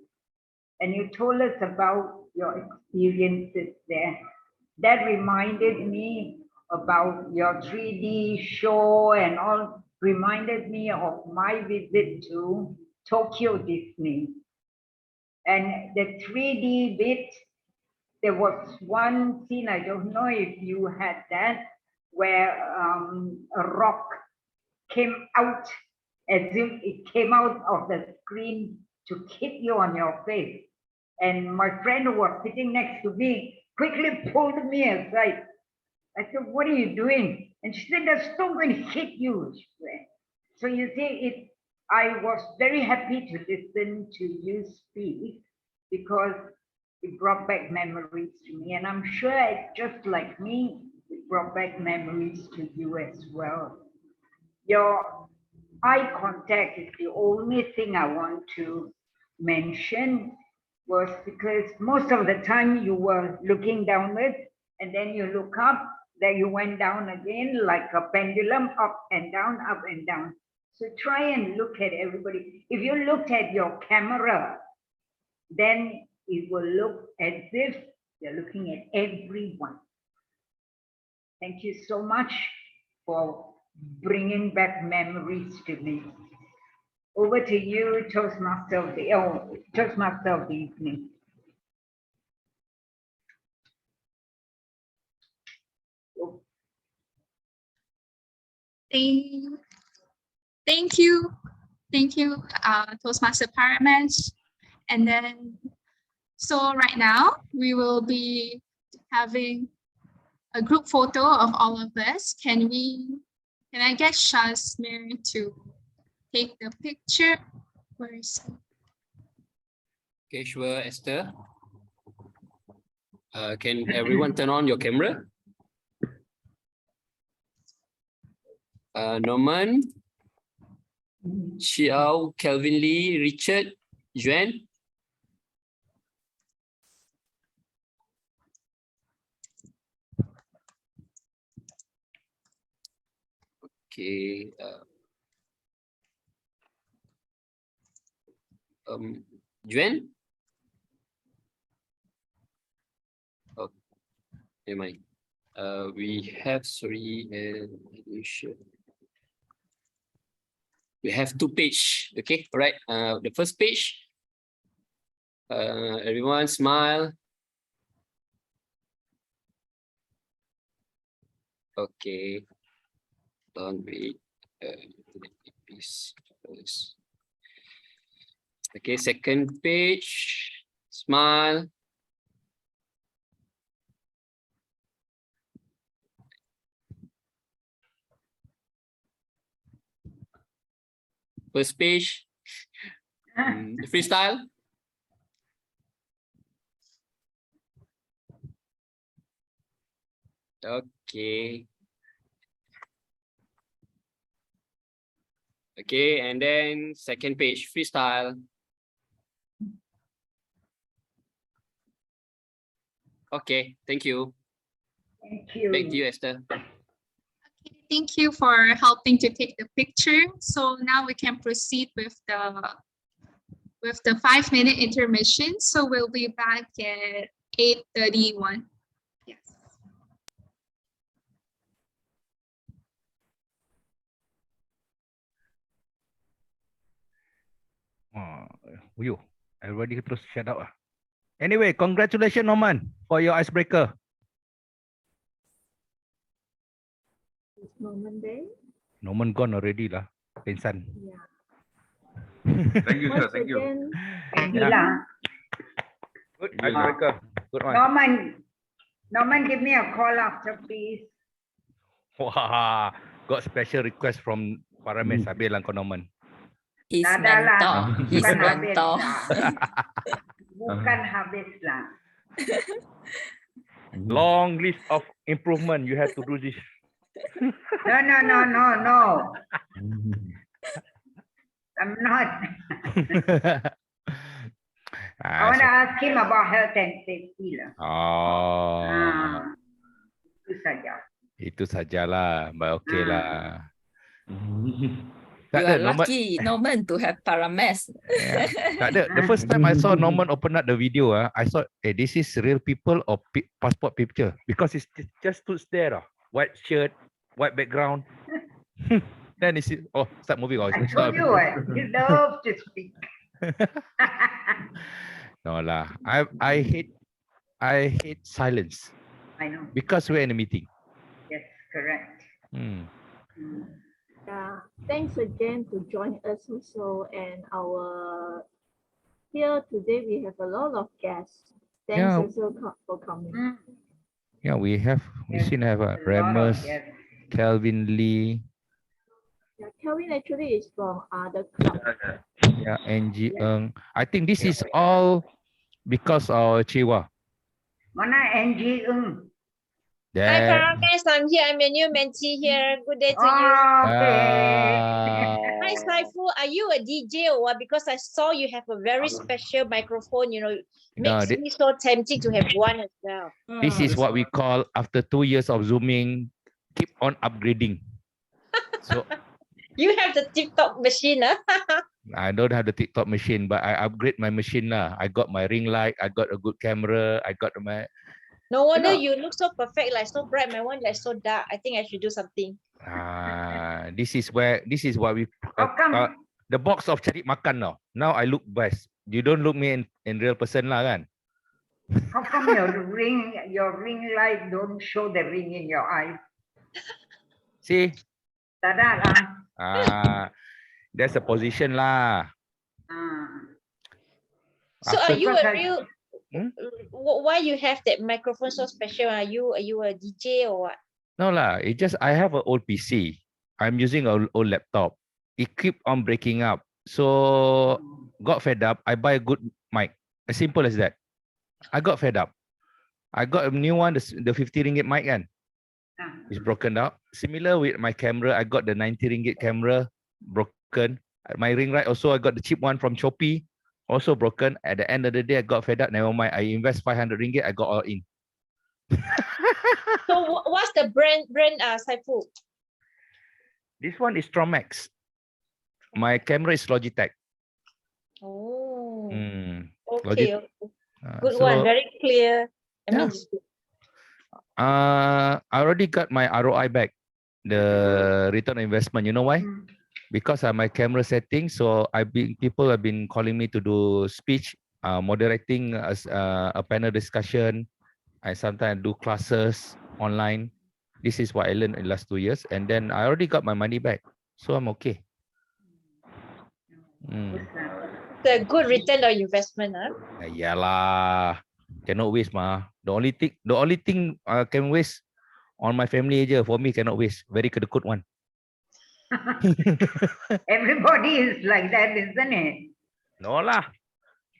and you told us about your experiences there. That reminded me about your 3D show and all, reminded me of my visit to Tokyo Disney. And the 3D bit, there was one scene, I don't know if you had that, where a rock came out as if it came out of the screen to hit you on your face. And my friend who was sitting next to me quickly pulled me aside. I said, what are you doing? And she said, that's still going to hit you. So you see, I was very happy to listen to you speak because it brought back memories to me. And I'm sure it's just like me, it brought back memories to you as well. Your eye contact is the only thing I want to mention, was because most of the time you were looking downwards and then you look up, then you went down again like a pendulum, up and down, up and down. So try and look at everybody. If you looked at your camera, then it will look as if you're looking at everyone. Thank you so much for bringing back memories to me. Over to you, Toastmaster of the evening. Thank you, Toastmaster Paramount. And then, so right now we will be having a group photo of all of us. Can I get Shazmir to take the picture? Where is it? Okay, sure, Esther. Can everyone turn on your camera? Norman, Xiao, Kelvin Lee, Richard, Juan. Okay. Juan? Oh, never mind. We have, we have 2 pages. Okay, all right. The first page. Everyone smile. Okay. Don't wait. Okay, second page. Smile. First page. Freestyle. Okay. Okay, and then second page, freestyle. Okay, thank you. Thank you. Back to you, Esther. Thank you for helping to take the picture. So now we can proceed with the 5-minute intermission. So we'll be back at 8:31. Yes. Everybody terus shut up. Anyway, congratulations, Norman, for your icebreaker. It's Norman Day. Norman gone already lah. Pensan. Yeah. Thank you, sir. Once Thank you. again, Thank you lah. Good icebreaker. Good one. Norman, give me a call after, please. Wah, got special request from Parames. Habis lah kau Norman. His Tak ada lah. mentor. His Bukan habis mentor. lah. Bukan habis lah. Long list of improvement. You have to do this. No. I'm not. I want to ask him about health and safety lah. Itu saja. Itu sajalah. But okay lah. You are lucky, Norman, to have Parames. Yeah. Tak ada. The first time I saw Norman open up the video, I thought, this is real people or passport picture, because it's just stood there, white shirt, white background. Then it's start moving. I told you, you love to speak. No lah. I hate silence. I know. Because we're in a meeting. Yes, correct. yeah, thanks again to join us also, and our here today we have a lot of guests. Thanks also for coming. Yeah, we still have Ramos, Calvin Lee. Yeah, Kelvin actually is from other club. Yeah, NG Ng. I think this is all because of Chiwa. Mana NG Ng? Hi, Parames. I'm here. I'm a new mentee here. Good day to you. Hi, Saiful. Are you a DJ or what? Because I saw you have a very special microphone. You know, makes me so tempted to have one as well. This is what we call, after 2 years of Zooming, keep on upgrading. So you have the TikTok machine, huh? I don't have the TikTok machine, but I upgrade my machine lah. I got my ring light. I got a good camera. I got my. No wonder you look so perfect, like so bright. My one like so dark. I think I should do something. This is what we. The box of cari makan now. Now I look best. You don't look me in real person lah kan? How come your ring light don't show the ring in your eye? See? Tada lah. There's a position lah. So are you a real? Why you have that microphone so special? Are you a DJ or what? No lah. It just I have an old PC. I'm using an old laptop. It keep on breaking up. So got fed up. I buy a good mic. As simple as that. I got fed up. I got a new one, the 50 ringgit mic kan. It's broken out. Similar with my camera. I got the 90 ringgit camera broken. My ring light also, I got the cheap one from Shopee. Also broken. At the end of the day, I got fed up. Never mind. I invest 500 ringgit. I got all in. So what's the brand Saiful? This one is Stromax. My camera is Logitech. Oh. Okay. Okay. Good one. Very clear. I already got my ROI back. The return on investment. You know why? Because of my camera setting, so people have been calling me to do speech, moderating as a panel discussion. I sometimes do classes online. This is what I learned in the last 2 years, and then I already got my money back, so I'm okay. The good return on investment, huh? Yeah lah, cannot waste mah. The only thing can waste on my family aja. For me cannot waste. Very kedekut one. Everybody is like that, isn't it? No lah.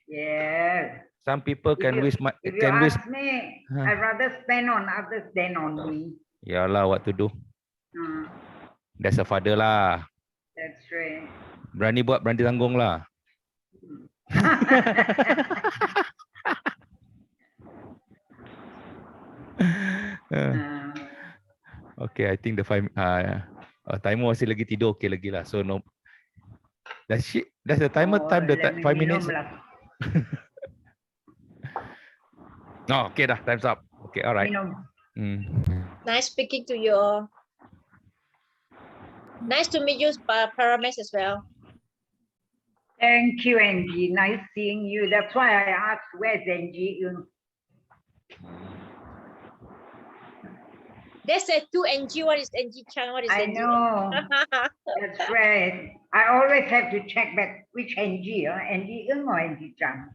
Yes. Some people If can you, wish if you ask me, I'd rather spend on others than on me. Yalah, what to do? Hmm, That's a father lah. that's right. Berani buat, berani tanggung lah. Okay, I think the timer masih lagi tidur, okay lagi lah. So no. Does the timer time the 5 minutes? No, okay dah, time's up. Okay, all right. Nice speaking to you all. Nice to meet you, Paramex as well. Thank you, Angie. Nice seeing you. That's why I asked, where's Angie? There's a two NG. What is NG Chan? What is I NG? know. That's right. I always have to check back which Angie, Angie Ng or Angie Chan.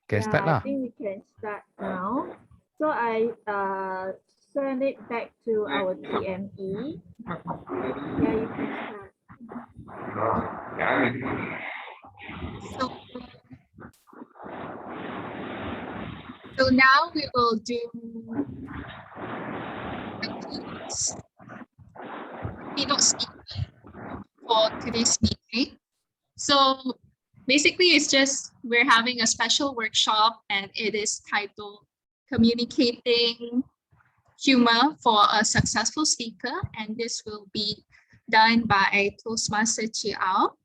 Can start lah. I think we can start now. So I send it back to our TME. Yeah, you can start. So now we will do keynote speaking for today's meeting. So basically, it's just we're having a special workshop, and it is titled Communicating Humor for a Successful Speaker, and this will be done by Toastmaster Chiao.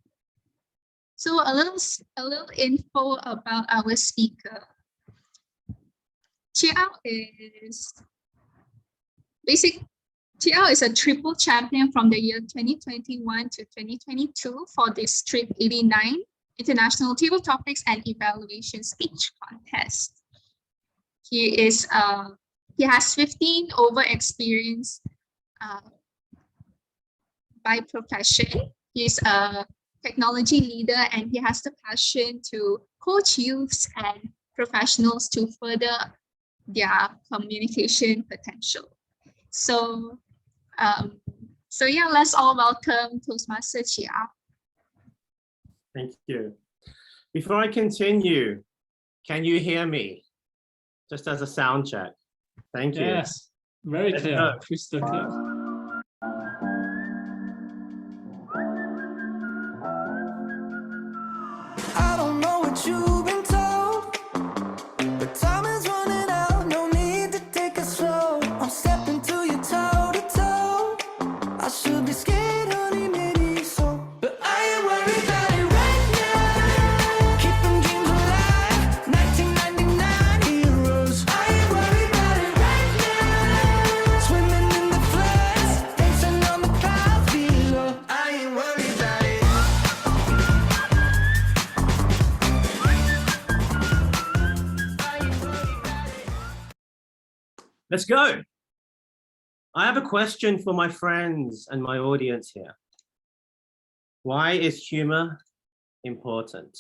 So a little info about our speaker. Chiao is a triple champion from the year 2021 to 2022 for District 89 International Table Topics and Evaluation Speech Contest. He has 15 over experience by profession. He's a technology leader, and he has the passion to coach youths and professionals to further their communication potential. So yeah, let's all welcome Toastmaster Chiao. Thank you. Before I continue, can you hear me? Just as a sound check. Thank you. Yes, very clear, crystal clear. I don't know what you've been told, but time is running out. No need to take it slow. I'm stepping to you toe to toe. I should be scared, honey, maybe so, but I ain't worried about it right now. Keeping dreams alive, 1999 heroes. I ain't worried about it right now. Swimming in the floods, dancing on the clouds below. I ain't worried about it. Let's go. I have a question for my friends and my audience here. Why is humor important?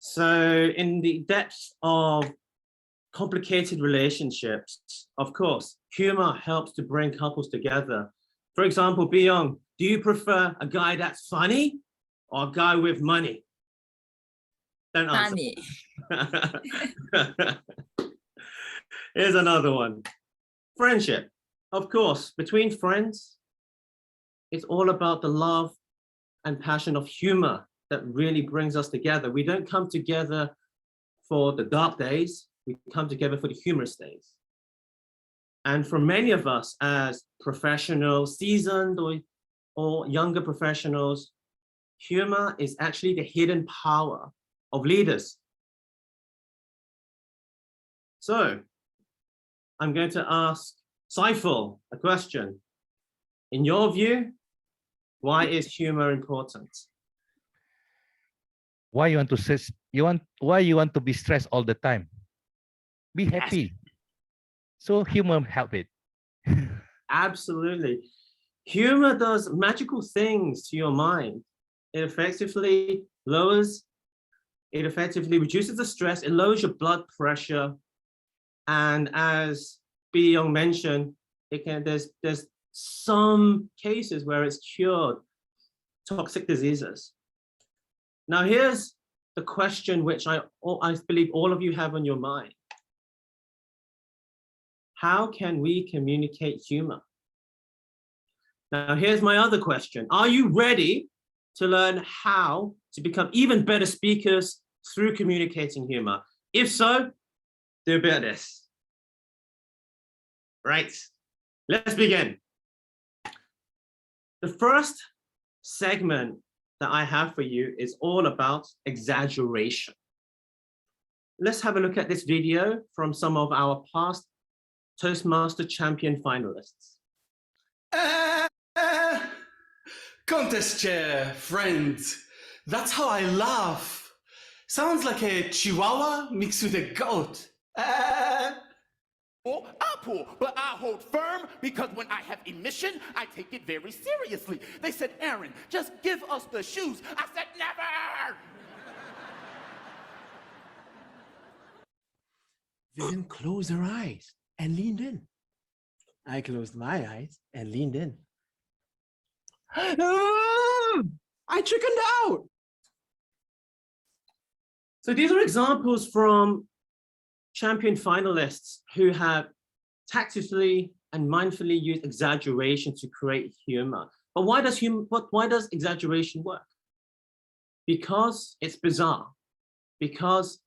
So in the depths of complicated relationships, of course, humor helps to bring couples together. For example, Byung, do you prefer a guy that's funny or a guy with money? Don't answer. Funny. Here's another one. Friendship. Of course, between friends, it's all about the love and passion of humor that really brings us together. We don't come together for the dark days, we come together for the humorous days. And for many of us as professionals, seasoned or younger professionals, humor is actually the hidden power of leaders. So I'm going to ask Saiful a question. In your view, why is humor important? Why you want to stress? Why you want to be stressed all the time? Be happy. So humor help it. Absolutely. Humor does magical things to your mind. It effectively lowers It effectively reduces the stress, it lowers your blood pressure. And as B. Young mentioned, there's some cases where it's cured toxic diseases. Now here's the question which I believe all of you have on your mind. How can we communicate humor? Now here's my other question. Are you ready to learn how to become even better speakers through communicating humor? If so, do a bit of this. Right, let's begin. The first segment that I have for you is all about exaggeration. Let's have a look at this video from some of our past Toastmaster champion finalists. Contest chair, friends. That's how I laugh. Sounds like a chihuahua mixed with a goat. I pull, but I hold firm because when I have emission, I take it very seriously. They said, Aaron, just give us the shoes. I said, never! Vivian closed her eyes and leaned in. I closed my eyes and leaned in. I chickened out. So these are examples from champion finalists who have tactically and mindfully used exaggeration to create humor. But why does exaggeration work? Because it's bizarre, because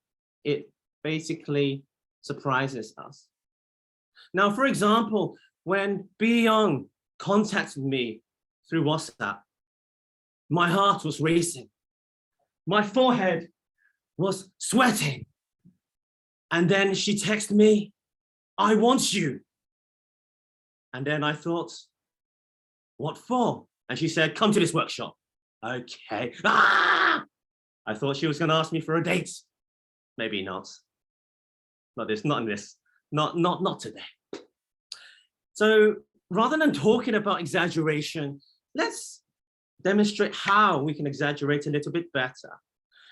it basically surprises us. Now, for example, when B. Young contacted me through WhatsApp, my heart was racing. My forehead was sweating. And then she texted me, I want you. And then I thought, what for? And she said, come to this workshop. Okay. Ah! I thought she was going to ask me for a date. Maybe not. Not today. So rather than talking about exaggeration, let's demonstrate how we can exaggerate a little bit better.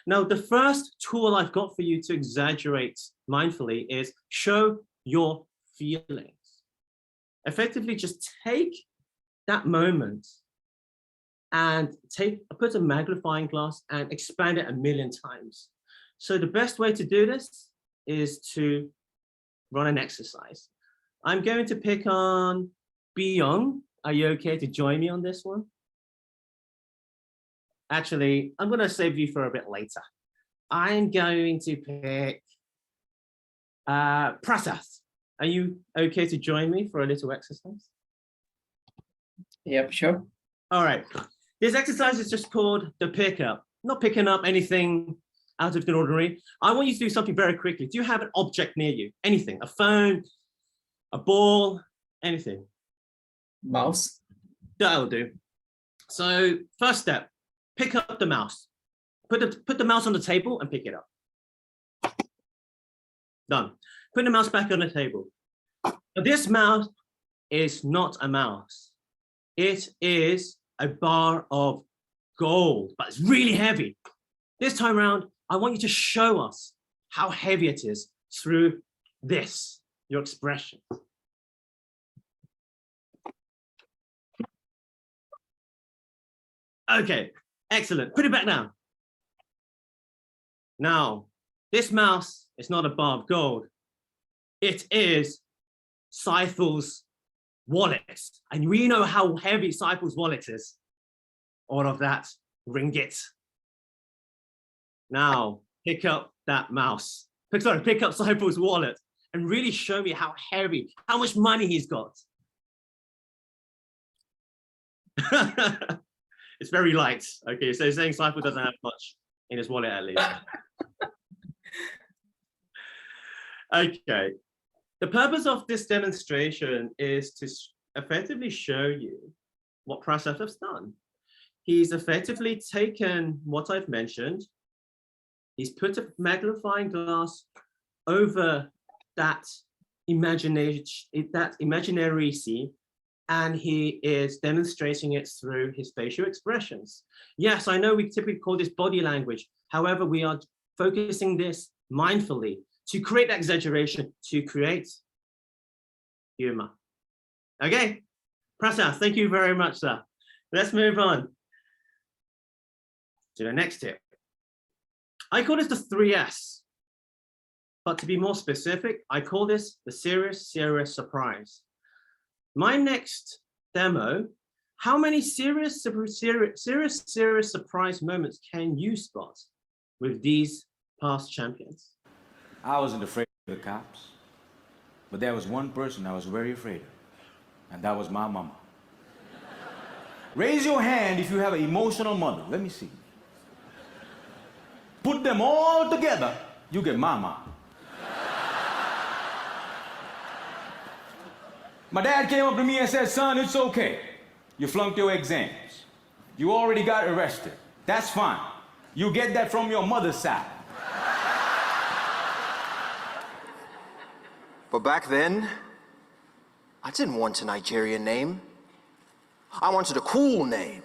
Now, the first tool I've got for you to exaggerate mindfully is show your feelings. Effectively, just take that moment and put a magnifying glass and expand it 1,000,000 times. So the best way to do this is to run an exercise. I'm going to pick on B. Young. Are you okay to join me on this one? Actually, I'm going to save you for a bit later. I'm going to pick Prasad. Are you okay to join me for a little exercise? Yep, sure. All right. This exercise is just called the pickup. Not picking up anything out of the ordinary. I want you to do something very quickly. Do you have an object near you? Anything? A phone, a ball, anything? Mouse. That'll do. So first step, pick up the mouse. Put the mouse on the table and pick it up. Done. Put the mouse back on the table. Now, this mouse is not a mouse. It is a bar of gold, but it's really heavy. This time around, I want you to show us how heavy it is through this, your expression. Okay, excellent. Put it back down. Now, this mouse is not a bar of gold. It is Seiful's wallet. And we know how heavy Seiful's wallet is. All of that ringgit. Now, pick up that mouse. Pick up Seiful's wallet and really show me how heavy, how much money he's got. It's very light. Okay, so saying Seiful doesn't have much in his wallet at least. Okay, the purpose of this demonstration is to effectively show you what Prasad has done. He's effectively taken what I've mentioned. He's put a magnifying glass over that imaginary scene, and he is demonstrating it through his facial expressions. Yes, I know we typically call this body language. However, we are focusing this mindfully to create exaggeration, to create humor. Okay, Prasad, thank you very much, sir. Let's move on to the next tip. I call this the 3S, but to be more specific, I call this the serious surprise. My next demo, how many serious surprise moments can you spot with these past champions? I wasn't afraid of the cops, but there was one person I was very afraid of, and that was my mama. Raise your hand if you have an emotional mother. Let me see. Put them all together, you get mama. My dad came up to me and said, son, it's okay. You flunked your exams. You already got arrested. That's fine. You get that from your mother's side. But back then, I didn't want a Nigerian name. I wanted a cool name,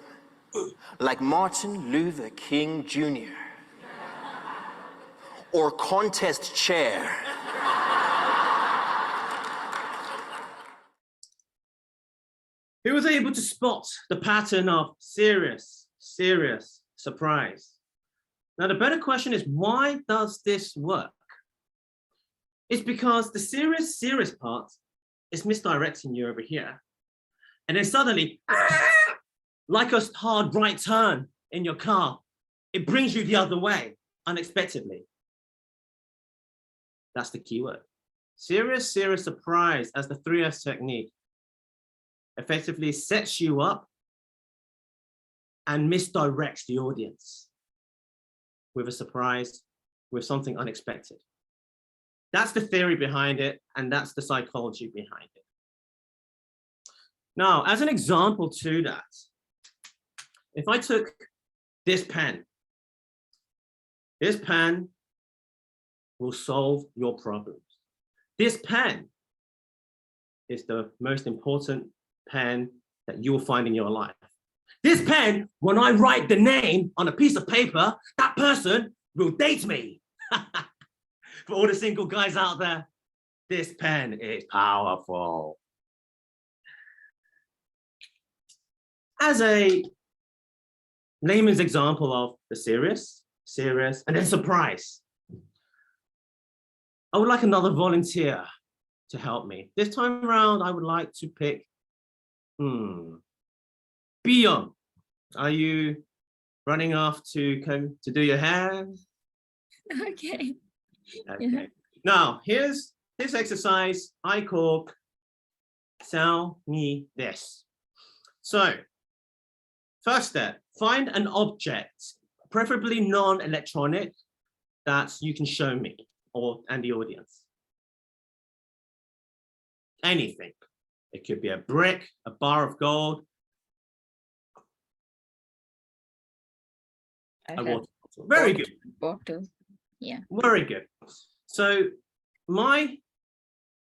like Martin Luther King Jr. or Contest Chair. Who was able to spot the pattern of serious surprise? Now, the better question is, why does this work? It's because the serious part is misdirecting you over here. And then suddenly, like a hard right turn in your car, it brings you the other unexpectedly. That's the key word. Serious surprise as the 3S technique effectively sets you up and misdirects the audience with a surprise, with something unexpected. That's the theory behind it, and that's the psychology behind it. Now, as an example to that, if I took this pen will solve your problems. This pen is the most important pen that you will find in your life. This pen, when I write the name on a piece of paper, that person will date me. For all the single guys out there, this pen is powerful. As a layman's example of the serious, and then surprise, I would like another volunteer to help me. This time around, I would like to pick Beyond. Are you running off to come to do your hair? Okay. Okay. Yeah. Now, here's this exercise I call Sao Ni Des. So, first step, find an object, preferably non-electronic, that you can show me and the audience. Anything. It could be a brick, a bar of gold, a water bottle. Very good. Bottle. Yeah. Very good. So my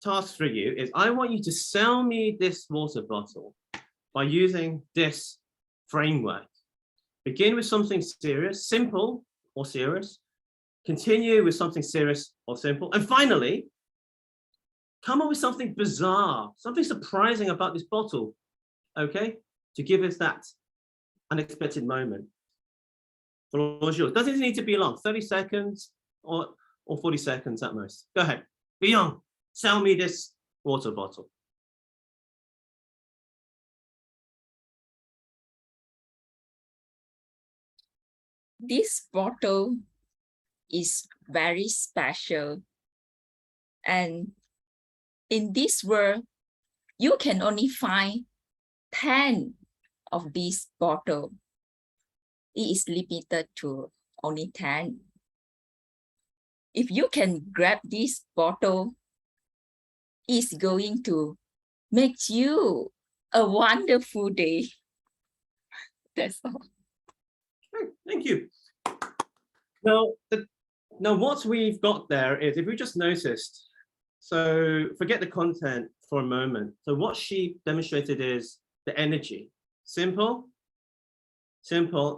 task for you is I want you to sell me this water bottle by using this framework. Begin with something serious, simple or serious. Continue with something serious or simple. And finally, come up with something bizarre, something surprising about this bottle, okay? To give us that unexpected moment. The floor is yours. Doesn't need to be long, 30 seconds or 40 seconds at most. Go ahead. Beyond, sell me this water bottle. This bottle is very special. And in this world, you can only find 10 of this bottle. It is limited to only 10. If you can grab this bottle, it's going to make you a wonderful day. That's all. Thank you. Now, what we've got there is, if we just noticed, so forget the content for a moment. So what she demonstrated is the energy. Simple,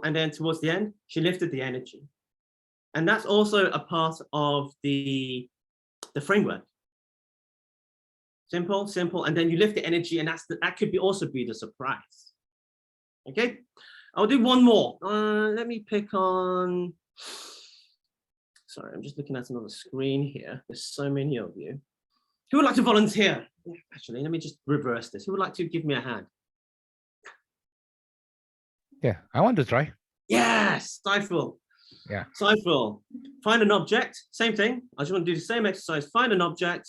and then towards the end, she lifted the energy. And that's also a part of the framework. Simple, simple, and then you lift the energy, and that could also be the surprise. Okay, I'll do one more. Let me pick on. Sorry, I'm just looking at another screen here. There's so many of you. Who would like to volunteer? Actually, let me just reverse this. Who would like to give me a hand? Yeah, I want to try. Yes, Stifle. Yeah. Stifle. Find an object. Same thing. I just want to do the same exercise. Find an object,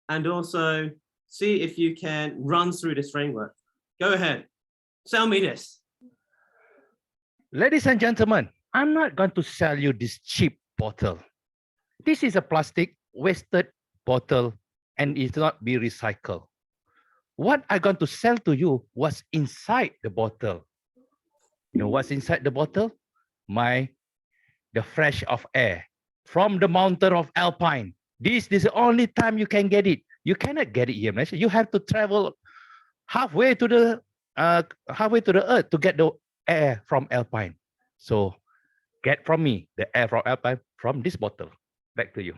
and also see if you can run through this framework. Go ahead. Sell me this. Ladies and gentlemen, I'm not going to sell you this cheap bottle. This is a plastic wasted bottle and it not be recycled. What I'm going to sell to you was inside the bottle. You know what's inside the bottle? The fresh of air from the mountain of Alpine. This is the only time you can get it. You cannot get it here, Malaysia. You have to travel halfway to the earth to get the air from Alpine. So get from me the air from Alpine from this bottle. Back to you.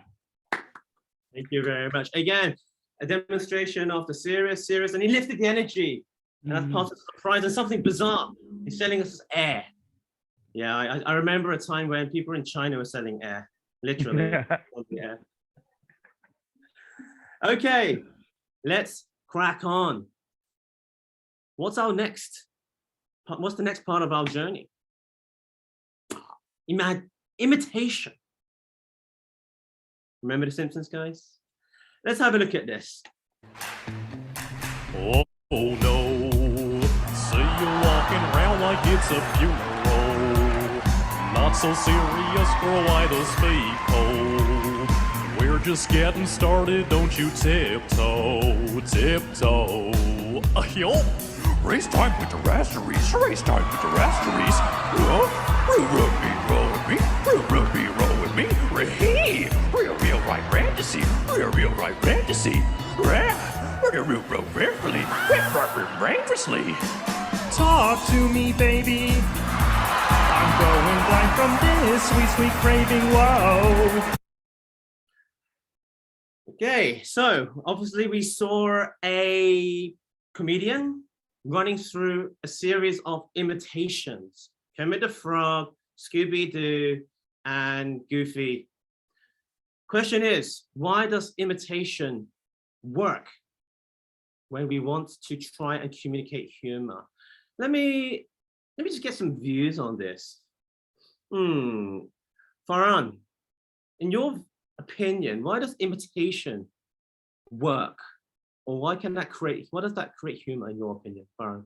Thank you very much. Again, a demonstration of the serious, and he lifted the energy. And that's part of the surprise and something bizarre. He's selling us air. Yeah, I remember a time when people in China were selling air, literally. Yeah. Okay, let's crack on. What's the next part of our journey? Imitation. Remember The Simpsons, guys? Let's have a look at this. Oh no, see you walking around like it's a funeral. Not so serious, girl, why those feet cold? We're just getting started, don't you tiptoe, tiptoe. Yo, race time with the rasteries, race time with the rasteries. Roll with me, roll with me. Hey, real right fantasy, real right fantasy. Real breakfastly. Talk to me, baby. I'm going blind from this sweet craving. Whoa. Okay, so obviously we saw a comedian running through a series of imitations. Kermit the Frog, Scooby-Doo, and Goofy. Question is, why does imitation work when we want to try and communicate humor? Let me just get some views on this. Farhan, in your opinion, why does imitation work? Or why does that create humor in your opinion, Farhan?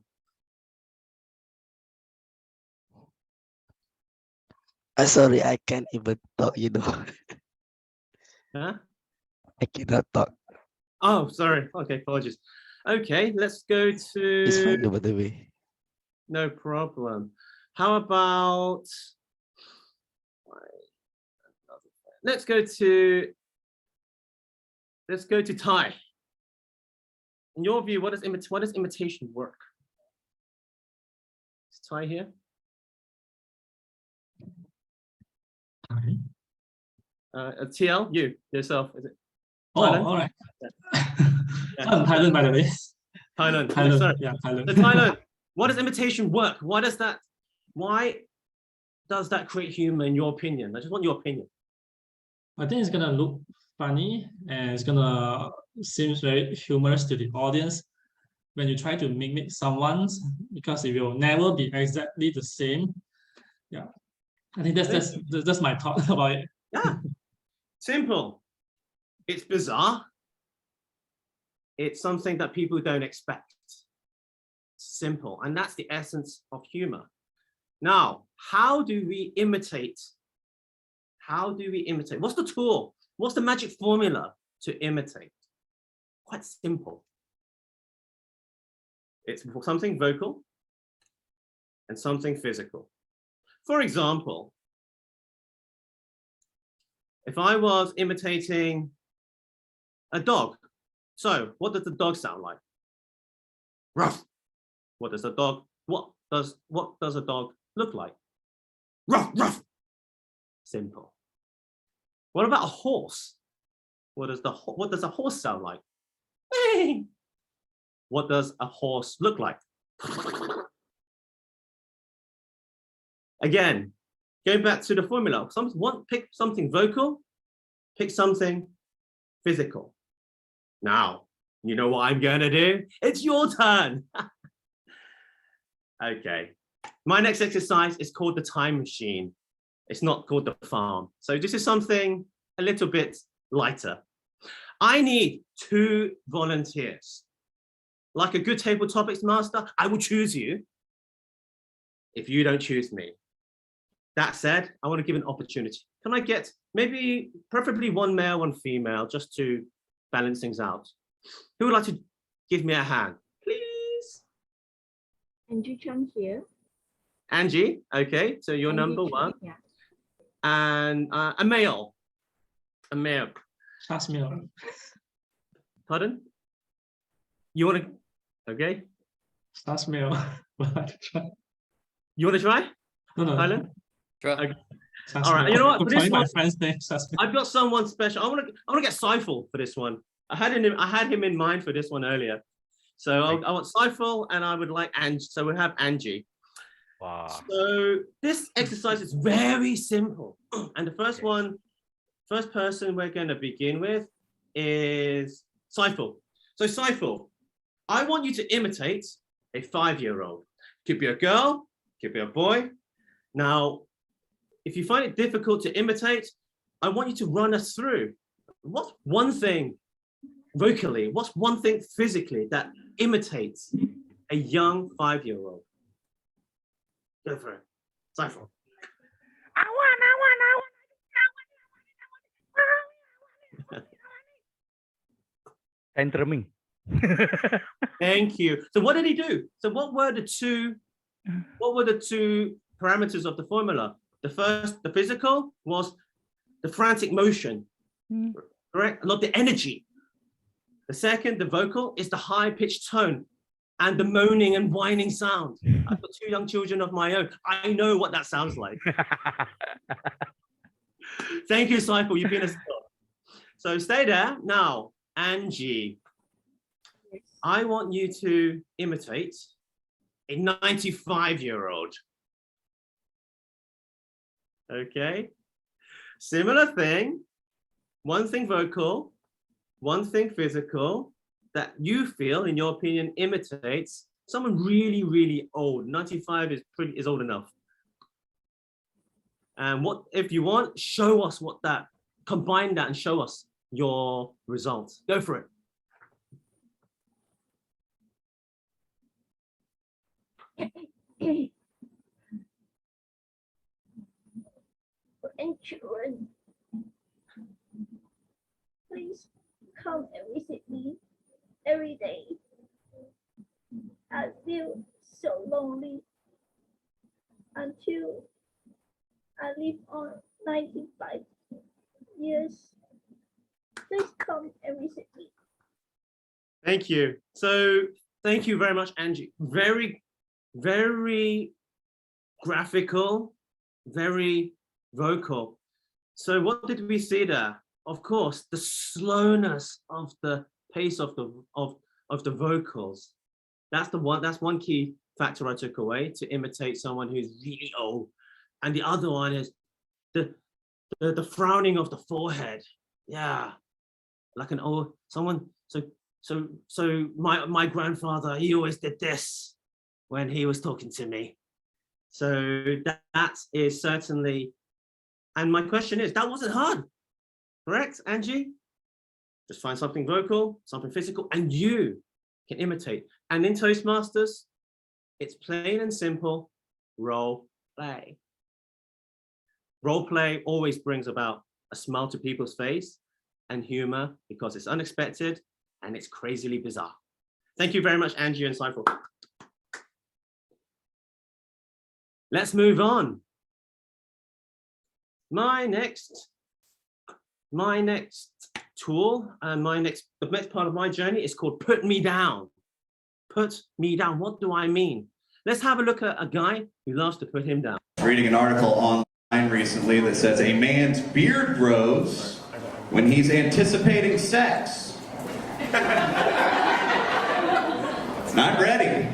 Sorry, I can't even talk, you know. Huh? I cannot talk. Oh, sorry. Okay, apologies. Okay, let's go to... It's fine, by the way. No problem. How about... Let's go to Thai. In your view, what does imitation work? Is Thai here? TL, you yourself, is it? Thailand? All right. Yeah. I'm Thailand, by the way. Thailand. Thailand. Sorry. Yeah, Thailand. So Thailand, what does imitation work? Why does that create humor in your opinion? I just want your opinion. I think it's gonna look funny and it's gonna seem very humorous to the audience when you try to mimic someone's, because it will never be exactly the same. Yeah, I think that's my thought about it. Yeah, simple. It's bizarre. It's something that people don't expect. Simple, and that's the essence of humor. Now, how do we imitate? What's the tool? What's the magic formula to imitate? Quite simple. It's something vocal and something physical. For example, if I was imitating a dog, so what does the dog sound like? Ruff. What does a dog look like? Ruff, ruff. Simple. What about a horse? What does a horse sound like? What does a horse look like? Again, going back to the formula, pick something vocal, pick something physical. Now, you know what I'm gonna do? It's your turn. Okay. My next exercise is called the time machine. It's not called the farm. So this is something a little bit lighter. I need 2 volunteers. Like a good table topics master, I will choose you if you don't choose me. That said, I want to give an opportunity. Can I get maybe preferably 1 male, 1 female, just to balance things out? Who would like to give me a hand, please? Angie Chung here. Angie, okay, so you're Angie number Chung, 1. yeah. And a male. A male. That's male. Pardon? You want to, okay? That's male. You want to try? No, no. Tyler? Sure. Okay. That's All right, male. you know what? I'm For this trying my one, friend's name. I've got someone special. I want to get Seifel for this one. I had him in mind for this one earlier. So I want Seifel and I would like Angie. So we have Angie. Wow. So this exercise is very simple. And the first person we're going to begin with is Seifel. So Seifel, I want you to imitate a 5-year-old. Could be a girl, could be a boy. Now, if you find it difficult to imitate, I want you to run us through what's one thing vocally, what's one thing physically that imitates a young 5-year-old. Go for it. Seifel. Tantruming. Thank you. So what did he do? So what were the two parameters of the formula? The first, the physical, was the frantic motion, correct? Not the energy. The second, the vocal, is the high-pitched tone and the moaning and whining sound. I've got 2 young children of my own. I know what that sounds like. Thank you, Seifel. You've been a star. So stay there. Now, Angie, I want you to imitate a 95-year-old. Okay. Similar thing. One thing vocal, one thing physical that you feel, in your opinion, imitates someone really, really old. 95 is old enough. And what, if you want, show us what that, combine that and show us your results. Go for it. And children, please come and visit me every day. I feel so lonely until I live on 95 years. Please come and visit me. Thank you. So thank you very much, Angie. Very, very graphical, very vocal. So what did we see there? Of course, the slowness of the pace of the vocals. That's one key factor I took away to imitate someone who's really old. And the other one is the frowning of the forehead. Yeah, like an old someone. So my grandfather, he always did this when he was talking to me. So that is certainly. And my question is, that wasn't hard, correct, Angie? Just find something vocal, something physical, and you can imitate. And in Toastmasters, it's plain and simple, role play. Role play always brings about a smile to people's face and humor because it's unexpected and it's crazily bizarre. Thank you very much, Angie and Seifel. Let's move on. My next tool and the next part of my journey is called Put Me Down. Put me down. What do I mean? Let's have a look at a guy who loves to put him down. Reading an article online recently that says a man's beard grows when he's anticipating sex. Not ready.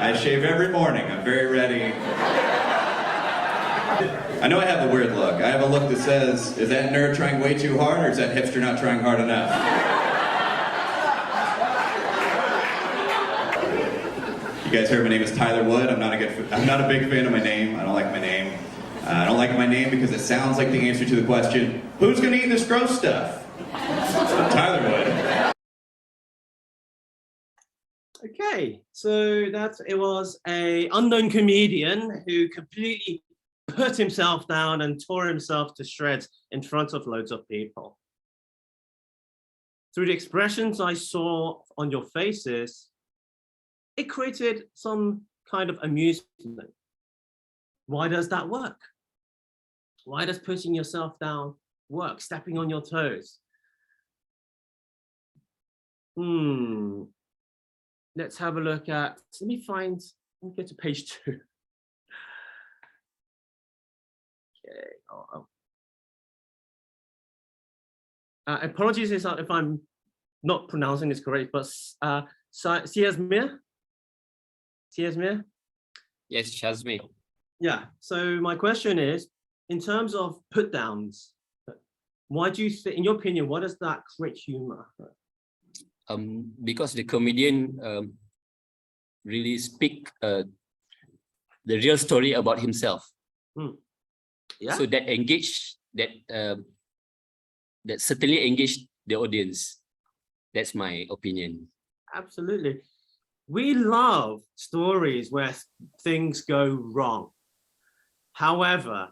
I shave every morning. I'm very ready. I know I have a weird look. I have a look that says, is that nerd trying way too hard, or is that hipster not trying hard enough? You guys heard my name is Tyler Wood. I'm not a big fan of my name. I don't like my name. I don't like my name because it sounds like the answer to the question, who's gonna eat this gross stuff? Tyler Wood. Okay, so it was a unknown comedian who completely put himself down and tore himself to shreds in front of loads of people. Through the expressions I saw on your faces, it created some kind of amusement. Why does that work? Why does putting yourself down work, stepping on your toes? Let's have a look at, let me go to page 2. Okay. Apologies if I'm not pronouncing this correct, but Siasmir? Yes, Shazmi. Yeah, so my question is, in terms of put downs, why do you think, in your opinion, what does that create humor? Because the comedian really speak the real story about himself. Yeah. So that that certainly engage the audience. That's my opinion. Absolutely. We love stories where things go wrong. However,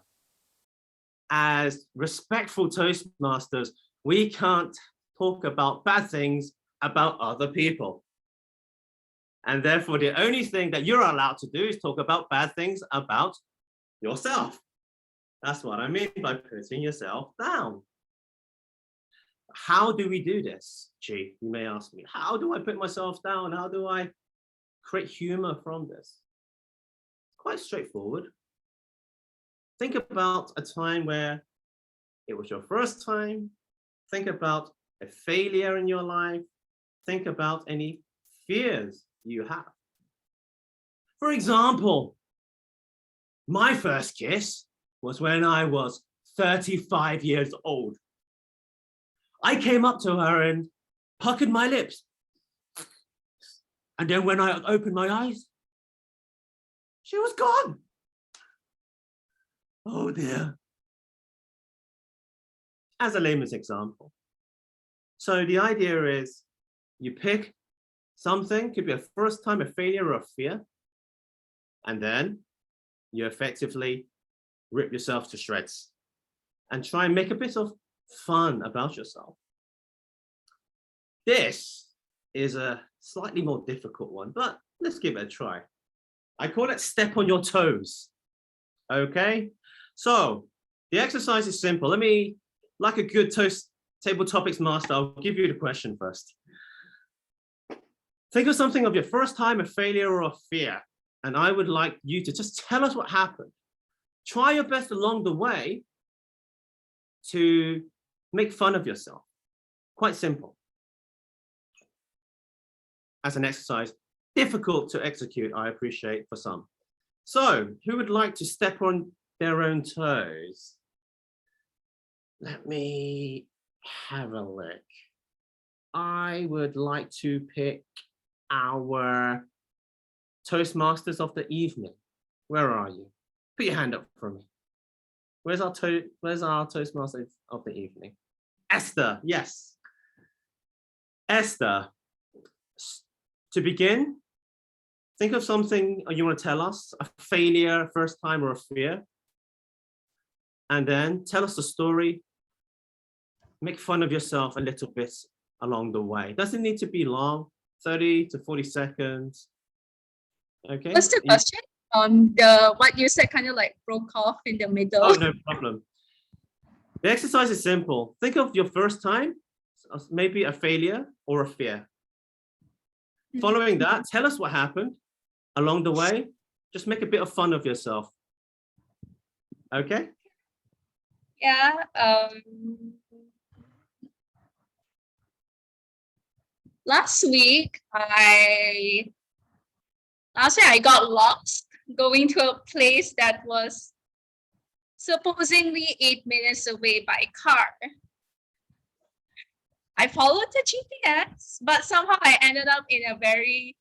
as respectful Toastmasters, we can't talk about bad things about other people. And therefore, the only thing that you're allowed to do is talk about bad things about yourself. That's what I mean by putting yourself down. How do we do this, G? You may ask me, how do I put myself down? How do I create humor from this? Quite straightforward. Think about a time where it was your first time. Think about a failure in your life. Think about any fears you have. For example, my first kiss was when I was 35 years old. I came up to her and puckered my lips. And then when I opened my eyes, she was gone. Oh dear. As a layman's example. So the idea is you pick something, could be a first time, a failure, or a fear, and then you effectively rip yourself to shreds and try and make a bit of fun about yourself. This is a slightly more difficult one, but let's give it a try. I call it step on your toes. Okay, so the exercise is simple. Let me, like a good table topics master, I'll give you the question first. Think of something of your first time, a failure or a fear, and I would like you to just tell us what happened. Try your best along the way to make fun of yourself. Quite simple. As an exercise, difficult to execute, I appreciate, for some. So, who would like to step on their own toes? Let me have a look. I would like to pick our Toastmasters of the evening. Where are you? Put your hand up for me. Where's our Toastmasters of the evening? Esther, yes. Esther, to begin, think of something you want to tell us, a failure, first time, or a fear. And then tell us the story. Make fun of yourself a little bit along the way. Doesn't need to be long, 30 to 40 seconds. Okay. What's the question? What you said kind of like broke off in the middle. Oh, no problem. The exercise is simple. Think of your first time, maybe a failure or a fear. Following that, tell us what happened along the way. Just make a bit of fun of yourself. Okay. Yeah. Last week I got lost going to a place that was supposedly 8 minutes away by car. I followed the GPS, but somehow I ended up in a very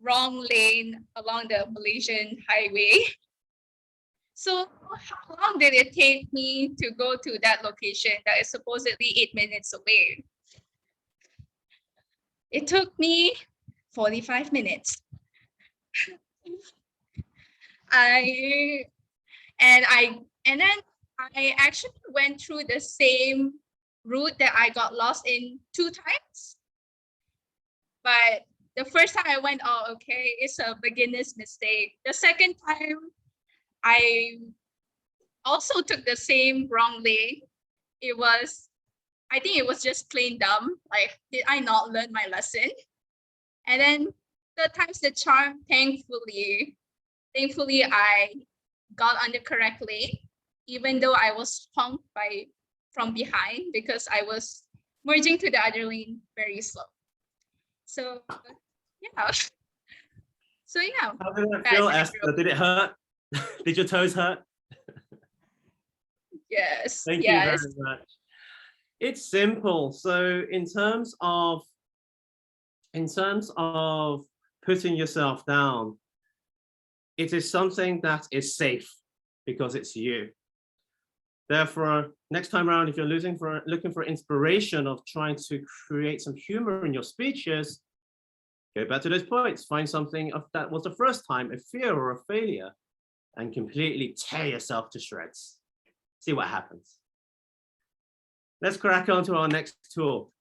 wrong lane along the Malaysian highway. So how long did it take me to go to that location that is supposedly 8 minutes away? It took me 45 minutes. And then I actually went through the same route that I got lost in 2 times. But the first time I went, oh, okay, it's a beginner's mistake. The second time, I also took the same wrong lane. I think it was just plain dumb. Like, did I not learn my lesson? And then third time's the charm, thankfully, I got on the correct lane, even though I was punked from behind because I was merging to the other lane very slow. So yeah. So yeah. How did it feel, Esther? Did it hurt? Did your toes hurt? Yes. Thank you very much. It's simple. So in terms of putting yourself down, it is something that is safe because it's you. Therefore, next time around, if you're looking for inspiration of trying to create some humor in your speeches, go back to those points. Find something that was the first time, a fear or a failure, and completely tear yourself to shreds. See what happens. Let's crack on to our next tool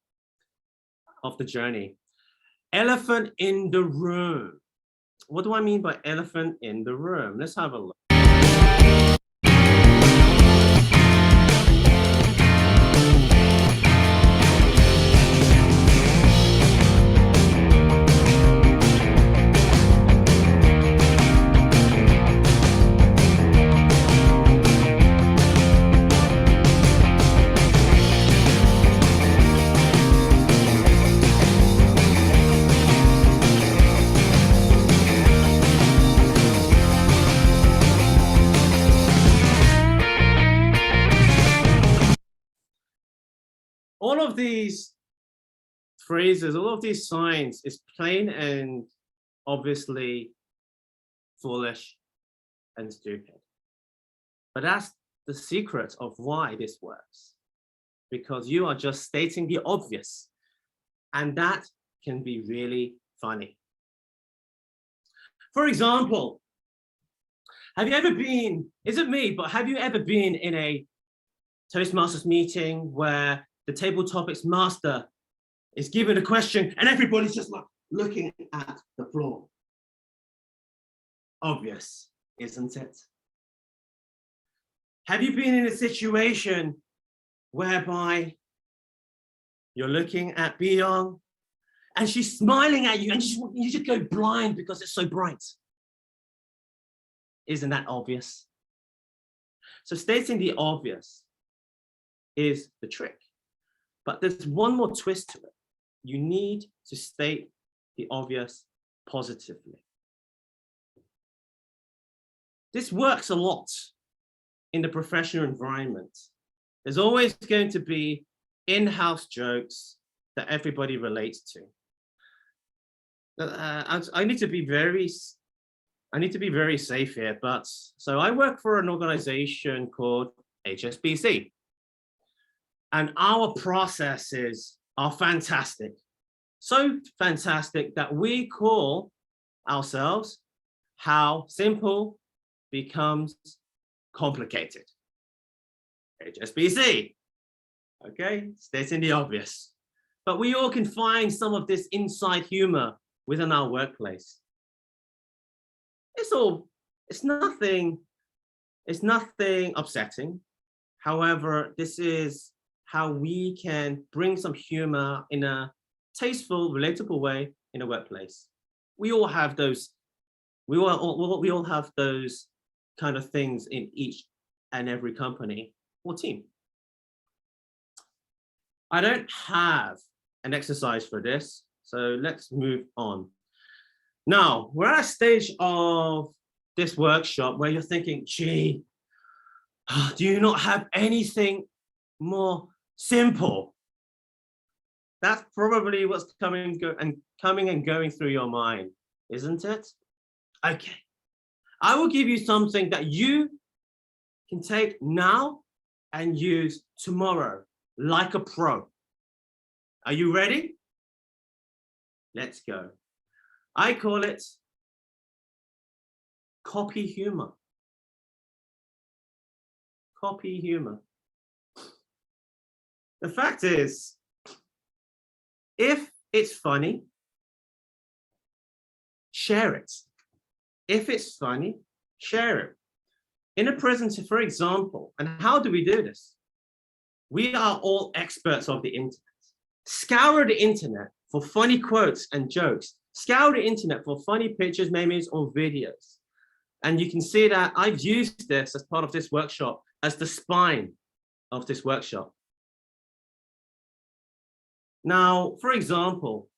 of the journey. Elephant in the room. What do I mean by elephant in the room? Let's have a look. All of these phrases, all of these signs is plain and obviously foolish and stupid. But that's the secret of why this works. Because you are just stating the obvious. And that can be really funny. For example, have you ever been, is it me, but have you ever been in a Toastmasters meeting where the table topics master is given a question and everybody's just like looking at the floor? Obvious, isn't it? Have you been in a situation whereby you're looking at Beyond and she's smiling at you and you just go blind because it's so bright? Isn't that obvious? So stating the obvious is the trick. But there's one more twist to it. You need to state the obvious positively. This works a lot in the professional environment. There's always going to be in-house jokes that everybody relates to. I need to be very safe here, but so I work for an organization called HSBC. And our processes are fantastic. So fantastic that we call ourselves How Simple Becomes Complicated. HSBC. Okay, stating the obvious. But we all can find some of this inside humor within our workplace. It's nothing upsetting. However, this is how we can bring some humor in a tasteful, relatable way in a workplace. We all have those. We all have those kind of things in each and every company or team. I don't have an exercise for this, so let's move on. Now, we're at a stage of this workshop where you're thinking, gee, do you not have anything more simple? That's probably what's coming and going through your mind, isn't it? Okay, I will give you something that you can take now and use tomorrow, like a pro. Are you ready? Let's go. I call it copy humor. Copy humor. The fact is, if it's funny, share it. If it's funny, share it. In a present, for example, and how do we do this? We are all experts of the internet. Scour the internet for funny quotes and jokes. Scour the internet for funny pictures, memes, or videos. And you can see that I've used this as part of this workshop as the spine of this workshop. Now, for example,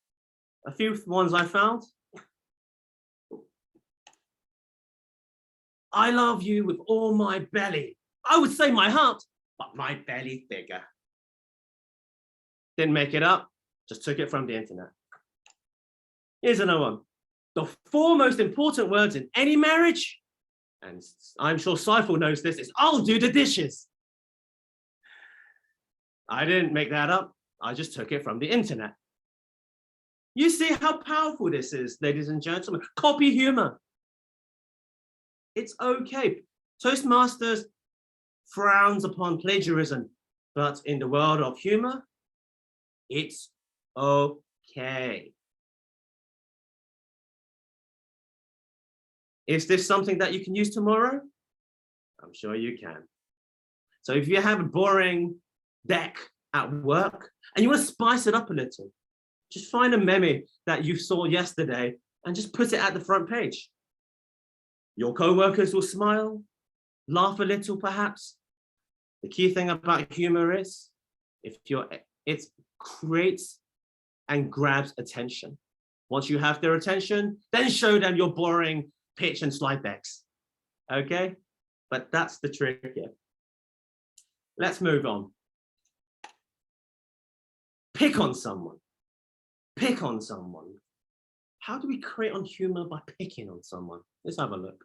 a few ones I found. I love you with all my belly. I would say my heart, but my belly's bigger. Didn't make it up, just took it from the internet. Here's another one. The 4 most important words in any marriage, and I'm sure Seifel knows this, is I'll do the dishes. I didn't make that up, I just took it from the internet. You see how powerful this is, ladies and gentlemen. Copy humor. It's okay. Toastmasters frowns upon plagiarism, but in the world of humor, it's okay. Is this something that you can use tomorrow? I'm sure you can. So if you have a boring deck at work and you want to spice it up a little, just find a meme that you saw yesterday and just put it at the front page. Your co-workers will smile, laugh a little perhaps. The key thing about humor is it creates and grabs attention. Once you have their attention, then show them your boring pitch and slide decks. Okay? But that's the trick here. Let's move on. Pick on someone. Pick on someone. How do we create on humor by picking on someone? Let's have a look.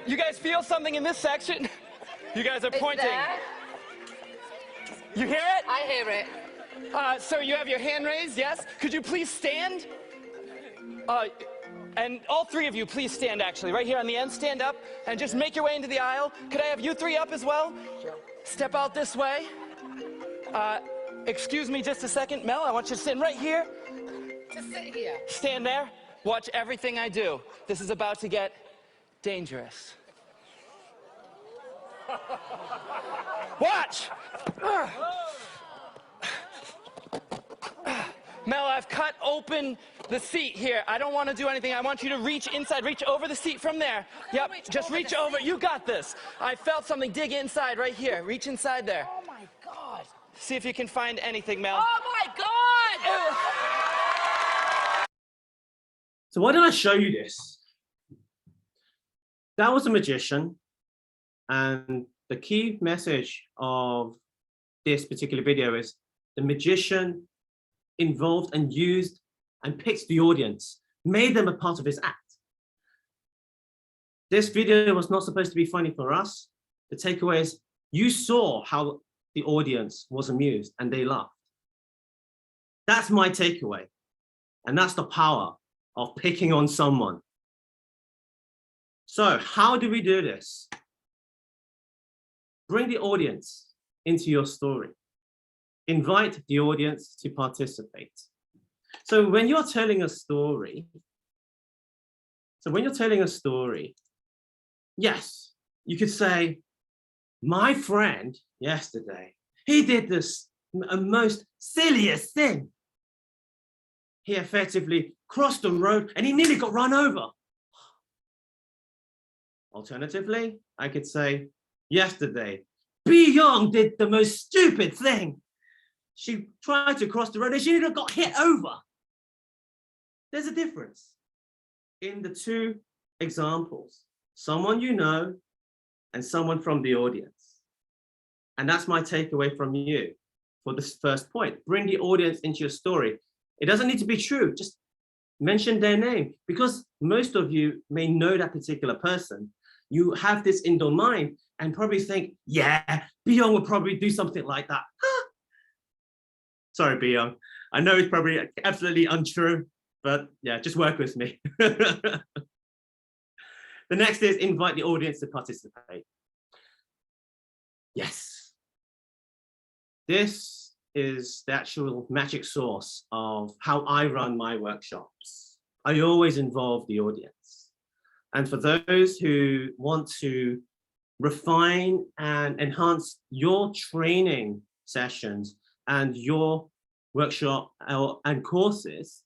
You guys feel something in this section? You guys are pointing. You hear it? I hear it. So you have your hand raised, yes? Could you please stand? And all 3 of you, please stand actually. Right here on the end, stand up and just make your way into the aisle. Could I have you 3 up as well? Sure. Step out this way. Excuse me just a second. Mel, I want you to stand right here. Just sit here. Stand there. Watch everything I do. This is about to get dangerous. Watch! Mel, I've cut open the seat here. I don't want to do anything. I want you to reach inside, reach over the seat from there. Yep, just reach over. You got this. I felt something dig inside right here. Reach inside there. Oh my God. See if you can find anything, Mel. Oh my God! So why did I show you this? That was a magician, and the key message of this particular video is the magician involved and used and picked the audience, made them a part of his act. This video was not supposed to be funny for us. The takeaway is you saw how the audience was amused and they laughed. That's my takeaway. And that's the power of picking on someone. So how do we do this? Bring the audience into your story. Invite the audience to participate. So when you're telling a story, yes, you could say, my friend yesterday, he did this most silliest thing. He effectively crossed the road and he nearly got run over. Alternatively, I could say, yesterday, Young did the most stupid thing. She tried to cross the road and she got hit over. There's a difference in the two examples, someone you know and someone from the audience. And that's my takeaway from you for this first point. Bring the audience into your story. It doesn't need to be true, just mention their name, because most of you may know that particular person. You have this in your mind and probably think, yeah, Young would probably do something like that. Sorry, Young. I know it's probably absolutely untrue, but yeah, just work with me. The next is invite the audience to participate. Yes. This is the actual magic source of how I run my workshops. I always involve the audience. And for those who want to refine and enhance your training sessions and your workshop and courses,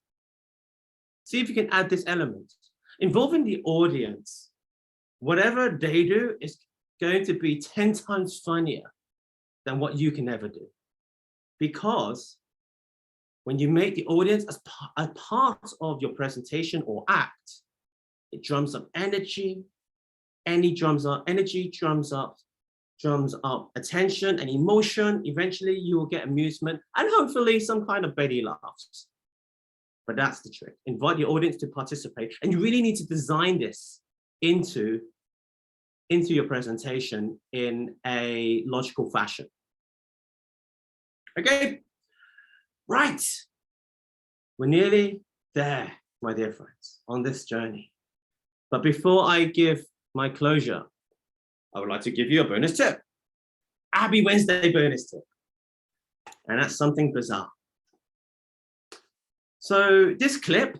see if you can add this element. Involving the audience, whatever they do is going to be 10 times funnier than what you can ever do. Because when you make the audience as a part of your presentation or act, it drums up energy. Energy drums up attention and emotion. Eventually you will get amusement and hopefully some kind of belly laughs. But that's the trick. Invite the audience to participate. And you really need to design this into your presentation in a logical fashion. Okay, right. We're nearly there, my dear friends, on this journey. But before I give my closure, I would like to give you a bonus tip. Happy Wednesday bonus tip. And that's something bizarre. So this clip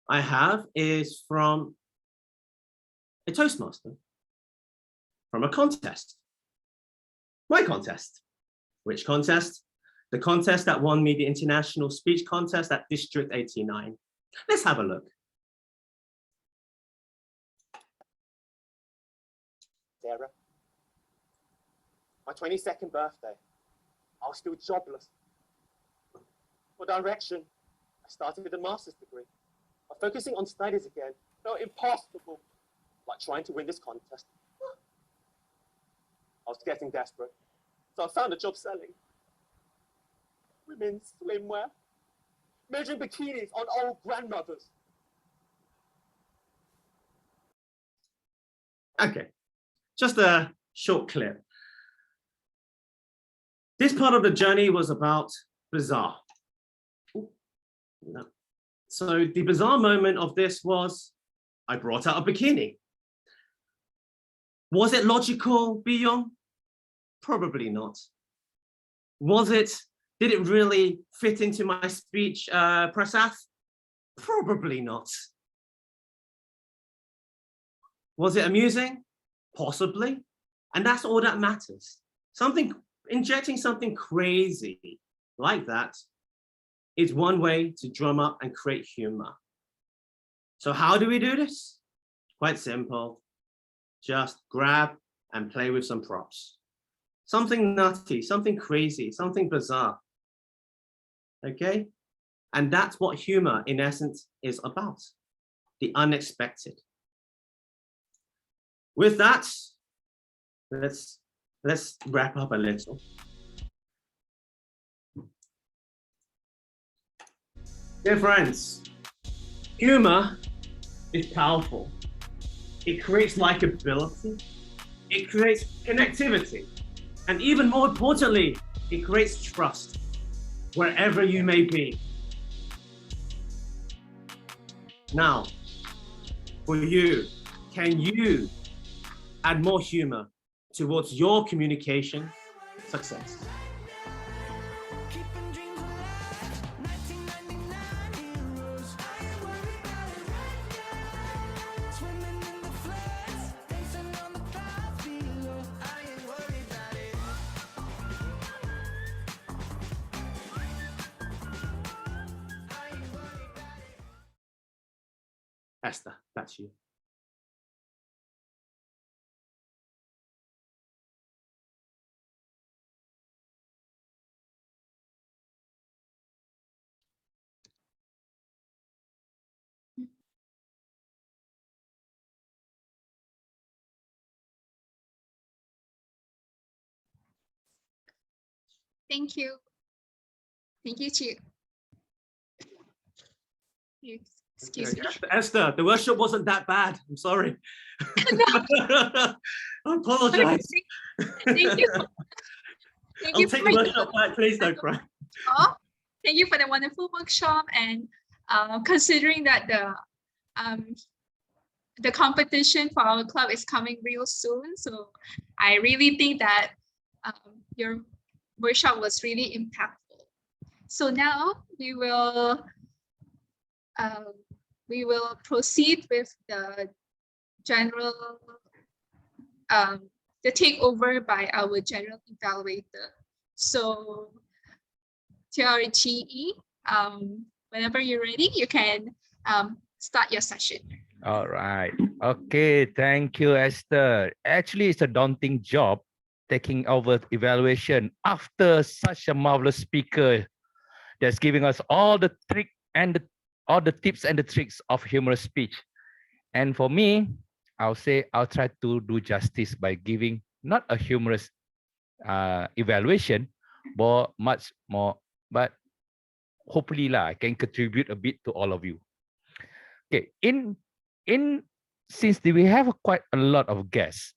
I have is from a Toastmaster, from a contest. My contest. Which contest? The contest that won me the international speech contest at District 89. Let's have a look. Sarah, my 22nd birthday, I was still jobless. For direction, I started with a master's degree. But focusing on studies again felt impossible, like trying to win this contest. I was getting desperate, so I found a job selling women's swimwear, measuring bikinis on old grandmothers. Okay, just a short clip. This part of the journey was about bizarre. Ooh, no. So the bizarre moment of this was, I brought out a bikini. Was it logical, Biyong? Probably not. Did it really fit into my speech, Prasad? Probably not. Was it amusing? Possibly. And that's all that matters. Injecting something crazy like that is one way to drum up and create humor. So how do we do this? Quite simple. Just grab and play with some props. Something nutty, something crazy, something bizarre. Okay? And that's what humor, in essence, is about. The unexpected. With that, let's wrap up a little. Dear friends, humor is powerful. It creates likability, it creates connectivity, and even more importantly, it creates trust wherever you may be. Now, for you, can you add more humor towards your communication success? Esther, that's you. Thank you. Thank you, Chief. Excuse me. Esther, the workshop wasn't that bad. I'm sorry. I apologize. Thank you. Thank I'll you take for the workshop back. Please don't cry. Thank you for the wonderful workshop, and considering that the competition for our club is coming real soon, so I really think that your workshop was really impactful. So now we will proceed with the general the takeover by our general evaluator. So TRGE, whenever you're ready, you can start your session. All right. Okay. Thank you, Esther. Actually, it's a daunting job taking over evaluation after such a marvelous speaker that's giving us all the trick and all the tips and the tricks of humorous speech. And for me, I'll say I'll try to do justice by giving not a humorous evaluation, but much more, but hopefully I can contribute a bit to all of you. Okay, since we have quite a lot of guests,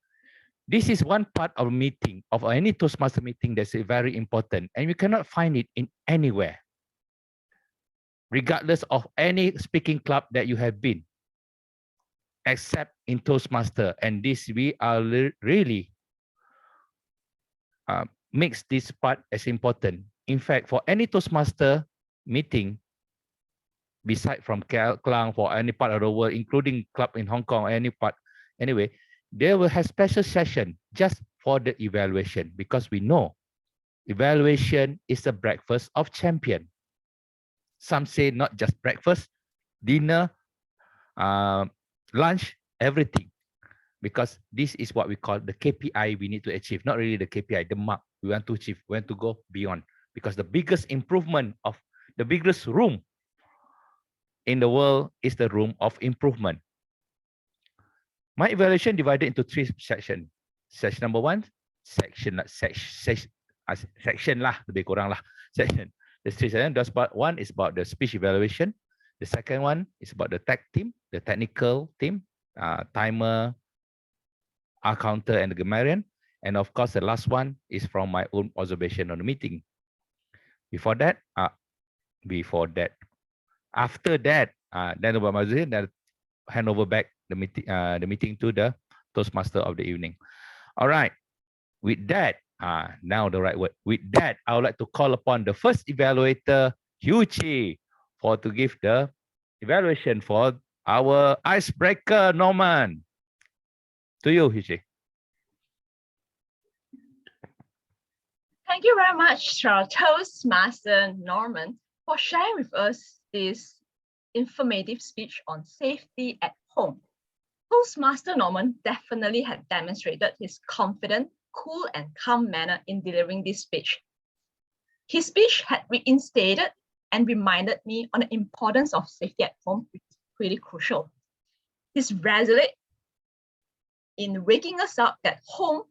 this is one part of meeting, of any Toastmaster meeting that's very important, and you cannot find it in anywhere, regardless of any speaking club that you have been, except in Toastmaster. And this we are really makes this part as important. In fact, for any Toastmaster meeting, beside from Klang, for any part of the world, including club in Hong Kong, any part, anyway, they will have special session just for the evaluation, because we know evaluation is the breakfast of champion. Some say not just breakfast, dinner, lunch, everything, because this is what we call the KPI we need to achieve. Not really the KPI, the mark we want to achieve, we want to go beyond, because the biggest improvement of the biggest room in the world is the room of improvement. My evaluation divided into 3 sections. Section number 1, section lah, lebih kurang lah, section. The 3 sections. That's part 1 is about the speech evaluation. The second one is about the tech team, the technical team, timer, our counter, and the grammarian. And of course, the last one is from my own observation on the meeting. After that, then about my then hand over back the meeting to the Toastmaster of the evening. All right. With that, now the right word. With that, I would like to call upon the first evaluator, Yuchi, to give the evaluation for our icebreaker, Norman. To you, Yuchi. Thank you very much, Toastmaster Norman, for sharing with us this informative speech on safety at home. Toastmaster Norman definitely had demonstrated his confident, cool, and calm manner in delivering this speech. His speech had reinstated and reminded me on the importance of safety at home, which is pretty crucial. He's resolute in waking us up that home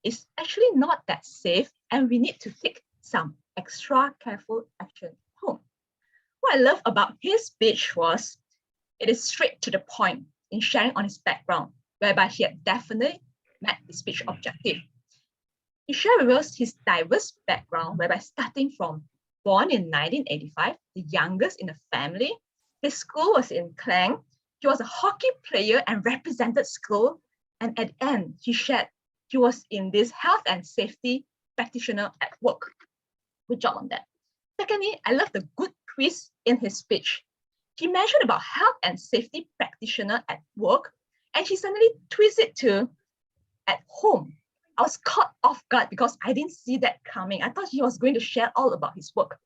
is actually not that safe, and we need to take some extra careful action at home. What I love about his speech was it is straight to the point in sharing on his background, whereby he had definitely met the speech objective. He shared with us his diverse background, whereby starting from born in 1985, the youngest in the family, his school was in Klang. He was a hockey player and represented school. And at the end, he shared he was in this health and safety practitioner at work. Good job on that. Secondly, I love the good twist in his speech. He mentioned about health and safety practitioner at work, and he suddenly twisted to at home. I was caught off guard because I didn't see that coming. I thought he was going to share all about his work.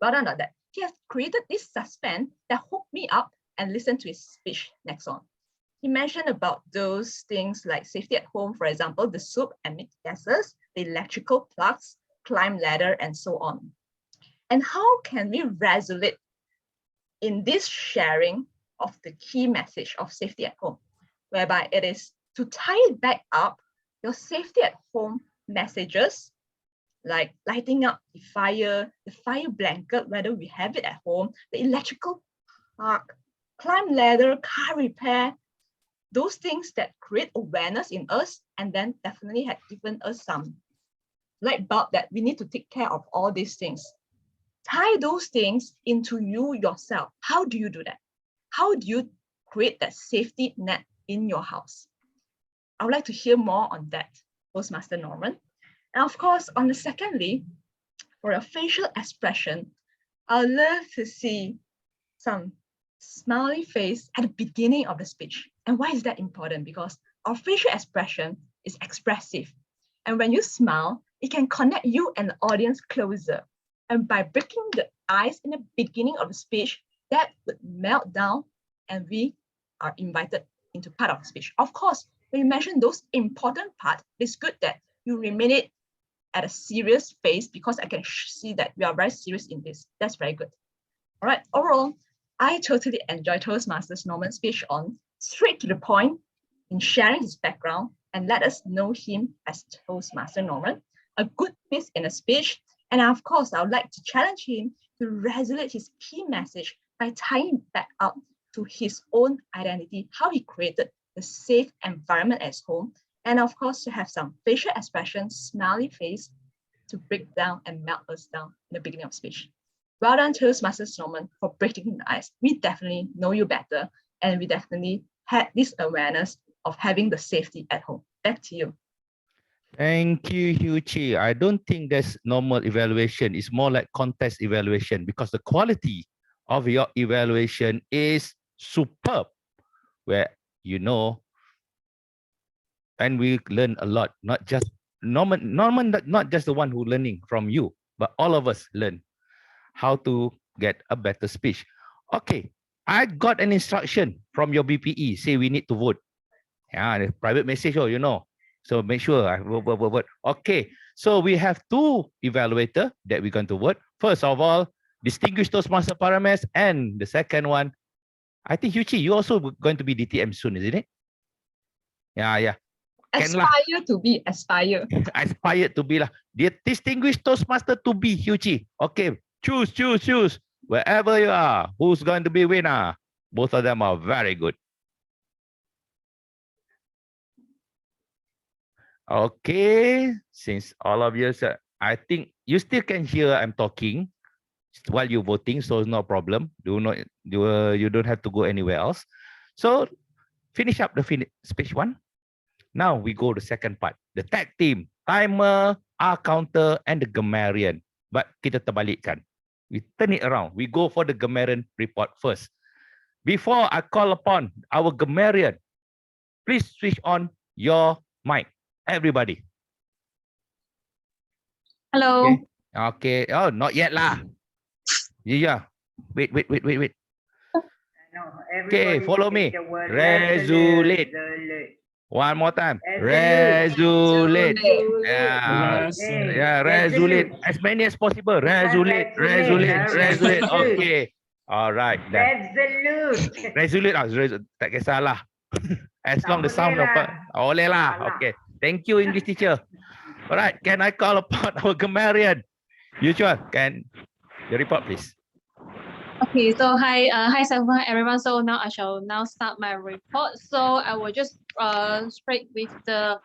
Well done on that. He has created this suspense that hooked me up and listened to his speech next on. He mentioned about those things like safety at home, for example, the soup emit gases, the electrical plugs, climb ladder, and so on. And how can we resolute in this sharing of the key message of safety at home, whereby it is to tie it back up, your safety at home messages, like lighting up the fire blanket, whether we have it at home, the electrical arc, climb ladder, car repair, those things that create awareness in us and then definitely had given us some light bulb that we need to take care of all these things. Tie those things into you yourself. How do you do that? How do you create that safety net in your house? I would like to hear more on that, Toastmaster Norman. And of course, on the secondly, for a facial expression, I'd love to see some smiley face at the beginning of the speech. And why is that important? Because our facial expression is expressive. And when you smile, it can connect you and the audience closer. And by breaking the ice in the beginning of the speech, that would melt down and we are invited into part of the speech. Of course, when you mention those important parts, it's good that you remain it at a serious face because I can see that we are very serious in this. That's very good. All right, overall, I totally enjoyed Toastmasters Norman's speech on straight to the point in sharing his background and let us know him as Toastmaster Norman, a good piece in a speech. And of course, I would like to challenge him to resonate his key message by tying back up to his own identity, how he created the safe environment at home, and of course, to have some facial expression, smiley face to break down and melt us down in the beginning of speech. Well done, Toastmasters Norman, for breaking the ice. We definitely know you better, and we definitely had this awareness of having the safety at home. Back to you. Thank you, Hugh Chi. I don't think that's normal evaluation. It's more like contest evaluation because the quality of your evaluation is superb. Where you know, and we learn a lot. Not just Norman, not just the one who learning from you, but all of us learn how to get a better speech. Okay, I got an instruction from your BPE. Say we need to vote. Yeah, the private message, oh, you know. So make sure I vote. Okay, so we have two evaluators that we're going to vote. First of all, distinguished Toastmaster Parames, and the second one, I think Yuchi, you also going to be DTM soon, isn't it? Yeah. Aspire to be, aspire. Aspire to be lah. The distinguished Toastmaster to be Yuchi. Okay, choose. Wherever you are, who's going to be winner? Both of them are very good. Okay, since all of you, I think you still can hear I'm talking while you're voting, so it's no problem. You don't have to go anywhere else. So finish up the speech one. Now we go to the second part, the tag team, timer, R counter, and the grammarian. But kita terbalikkan. We turn it around. We go for the grammarian report first. Before I call upon our grammarian, please switch on your mic. Everybody. Hello. Okay. Oh, not yet lah. Yeah. Wait. Okay, follow me. Resolute. One more time. Resolute. Yeah, resolute. As many as possible. Resolute. Okay. All right. Resolute. Tak kisahlah. As long the sound of boleh lah. Okay. Thank you, English teacher. All right. Can I call upon our grammarian? Yuchuan, can you report, please? Okay, so hi everyone. So now I shall start my report. So I will just straight with the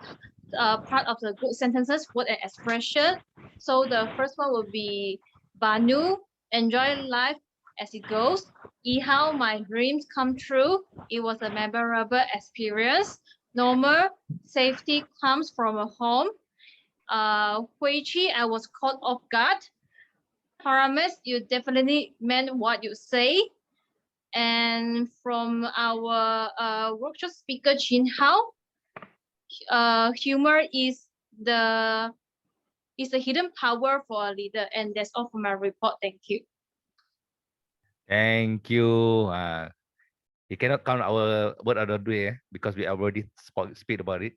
part of the good sentences, word and expression. So the first one will be Banu, enjoy life as it goes. Ihao, my dreams come true. It was a memorable experience. Normal, safety comes from a home. Hui Chi, I was caught off guard. Paramis, you definitely meant what you say. And from our workshop speaker, Chin Hao, humor is the hidden power for a leader. And that's all for my report. Thank you. Thank you. You cannot count our word of the day because we already speak about it.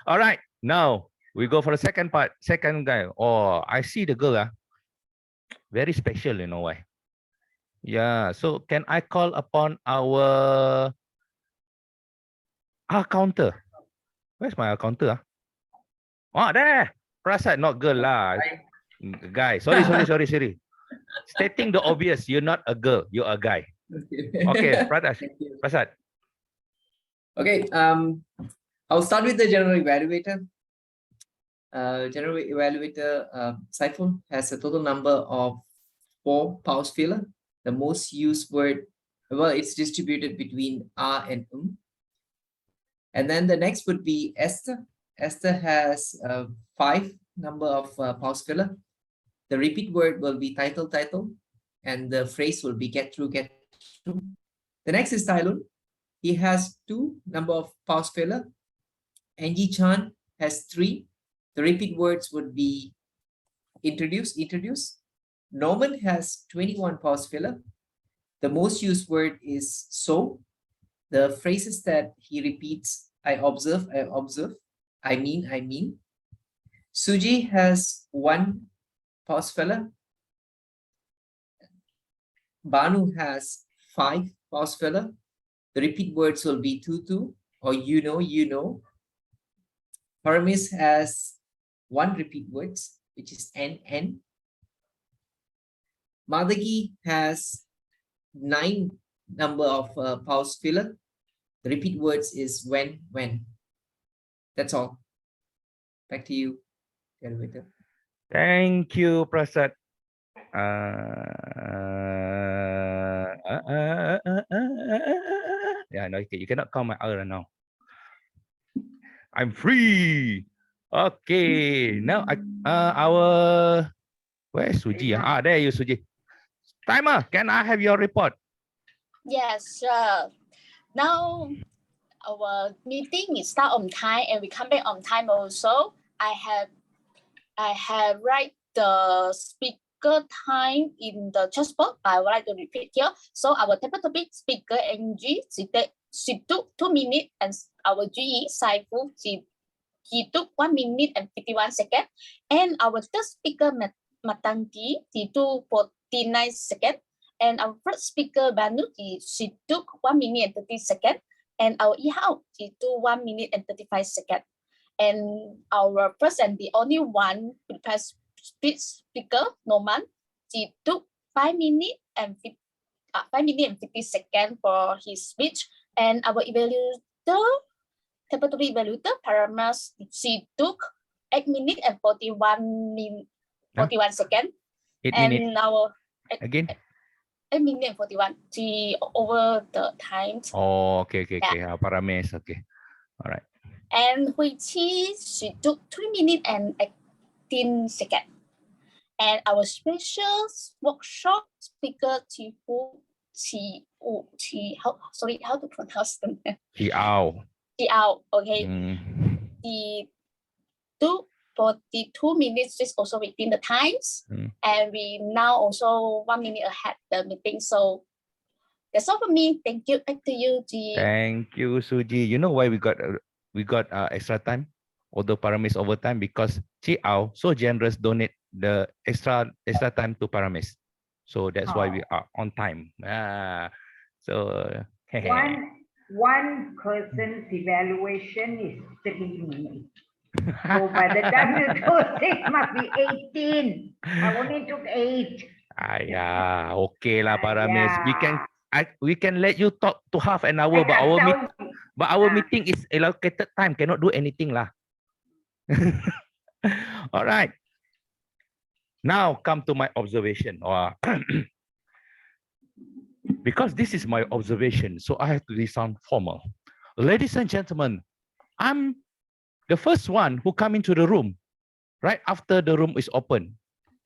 All right, now we go for the second part. Second guy. Oh, I see the girl. Very special, you know why? Yeah. So can I call upon our counter? Where's my counter? Oh, there. Prasad, not girl lah. Guy. Sorry. Stating the obvious, you're not a girl, you're a guy. Okay, Prasad. Okay, I'll start with the general evaluator. General evaluator Saiful has a total number of 4 pause filler. The most used word, well, it's distributed between R and And then the next would be Esther. Esther has 5 number of pause filler. The repeat word will be title, and the phrase will be get through. The next is Tylun. He has 2 number of pause filler. Angie Chan has 3. The repeat words would be introduce. Norman has 21 pause filler. The most used word is so. The phrases that he repeats, I observe, I mean. Suji has 1 pause filler. Banu has 5 pause filler. The repeat words will be tutu or you know. Paramis has 1 repeat words, which is n. Madagi has 9 number of pause filler. The repeat words is when. That's all. Back to you, elevator. Thank you, Prasad. Yeah, no, okay. You cannot call my hour now. I'm free. Okay, now where's Suji? There you, Suji. Timer, can I have your report? Yes, sure. Now our meeting is start on time and we come back on time also. I have write the speaker time in the chat box. I would like to repeat here. So our table topic speaker NG, she took 2 minutes, and our GE Saiful, he took 1 minute and 51 seconds. And our third speaker Matangi, he took 49 seconds. And our first speaker Banu, she took 1 minute and 30 seconds. And our Ihao, she took 1 minute and 35 seconds. And our first and the only one prepared speaker, Norman, she took 5 minutes and 50 seconds for his speech. And our evaluator, evaluator, Paramas, she took 8 minutes and 41 seconds. 8 and minutes. Our Again? 8 minutes and 41. She over the time. Oh, okay. Yeah. Parames, okay. All right. And she took 3 minutes and 18 seconds. And our special workshop speaker, how to pronounce the name? Chiao. Okay. He took 42 minutes, just also within the times. And we now also 1 minute ahead the meeting. So that's all for me. Thank you. Back to you, G. Thank you, Suji. You know why we got extra time, although Paramis overtime, because Chiao so generous donate the extra time to Paramis, so that's why we are on time. One person's evaluation is 3 minutes. So by the time you do 6 must be 18. I only took 8. Yeah, okay lah, Paramis. We can let you talk to half an hour, but our meeting is allocated time. Cannot do anything lah. All right. Now come to my observation. Because this is my observation, so I have to sound formal. Ladies and gentlemen, I'm the first one who come into the room right after the room is open.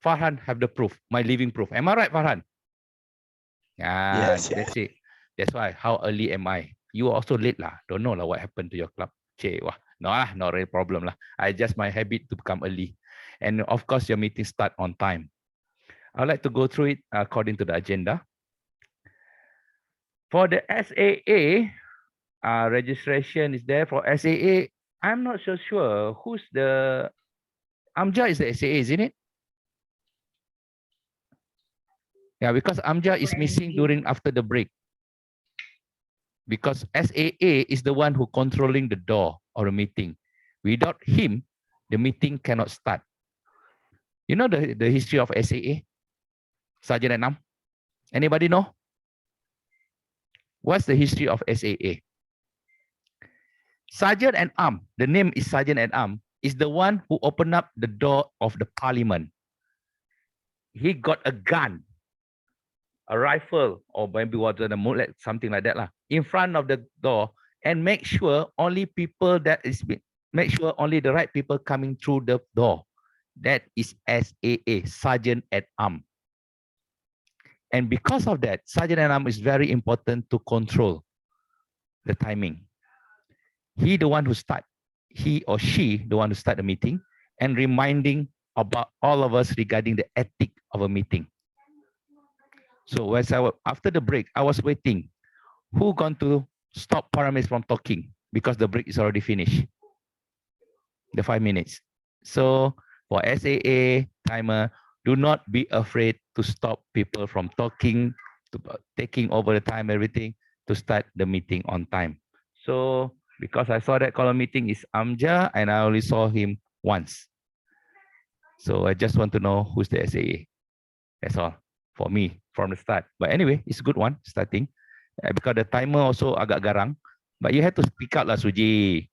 Farhan have the proof, my living proof. Am I right, Farhan? Yes. That's it. That's why. How early am I? You are also late lah. Don't know lah what happened to your club. No lah, not really problem lah. I just my habit to come early. And of course, your meeting start on time. I'd like to go through it according to the agenda. For the SAA, registration is there for SAA. I'm not so sure who's the Amja is the SAA, isn't it? Yeah, because Amja is missing after the break. Because SAA is the one who controlling the door or the meeting. Without him, the meeting cannot start. You know the history of SAA? Sergeant at Arms? Anybody know? What's the history of SAA? Sergeant at Arms, the name is Sergeant at Arms, is the one who opened up the door of the parliament. He got a gun, a rifle, or maybe was a mullet, something like that, in front of the door, and make sure only people make sure only the right people coming through the door. That is SAA, Sergeant at Arms. And because of that, Sergeant at Arms is very important to control the timing. He the one who start, he or she the one who start the meeting and reminding about all of us regarding the ethic of a meeting. So as after the break, I was waiting. Who going to stop Paramis from talking because the break is already finished? The 5 minutes. So for SAA timer, do not be afraid to stop people from talking, to taking over the time, everything, to start the meeting on time. So because I saw that column meeting is Amja and I only saw him once. So I just want to know who's the SAA. That's all for me from the start. But anyway, it's a good one starting because the timer also agak garang. But you have to speak out lah, Suji.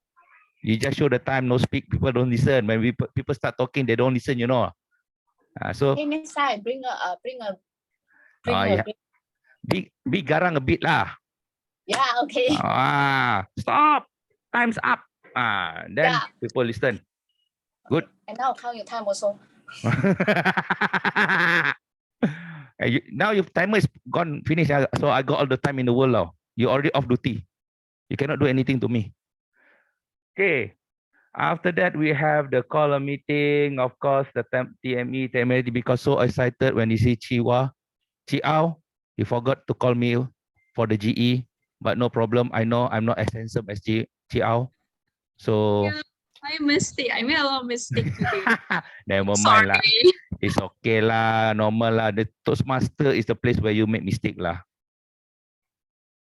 You just show the time, no speak, people don't listen. When people start talking, they don't listen, you know. So Hey, next time bring a yeah. Be garang a bit lah. Yeah, okay. Stop. Time's up. Then Yeah. people listen. Good. And now count your time also. Now your timer is gone, finished. So I got all the time in the world now. You already off duty. You cannot do anything to me. Okay. After that, we have the column meeting. Of course, the TME, because so excited when you see Chiao, you forgot to call me for the GE, but no problem. I know I'm not as handsome as Chiao. So Yeah, I missed it. I made a lot of mistakes today. never mind Sorry. lah. It's okay lah, normal lah. The Toastmaster is the place where you make mistake lah.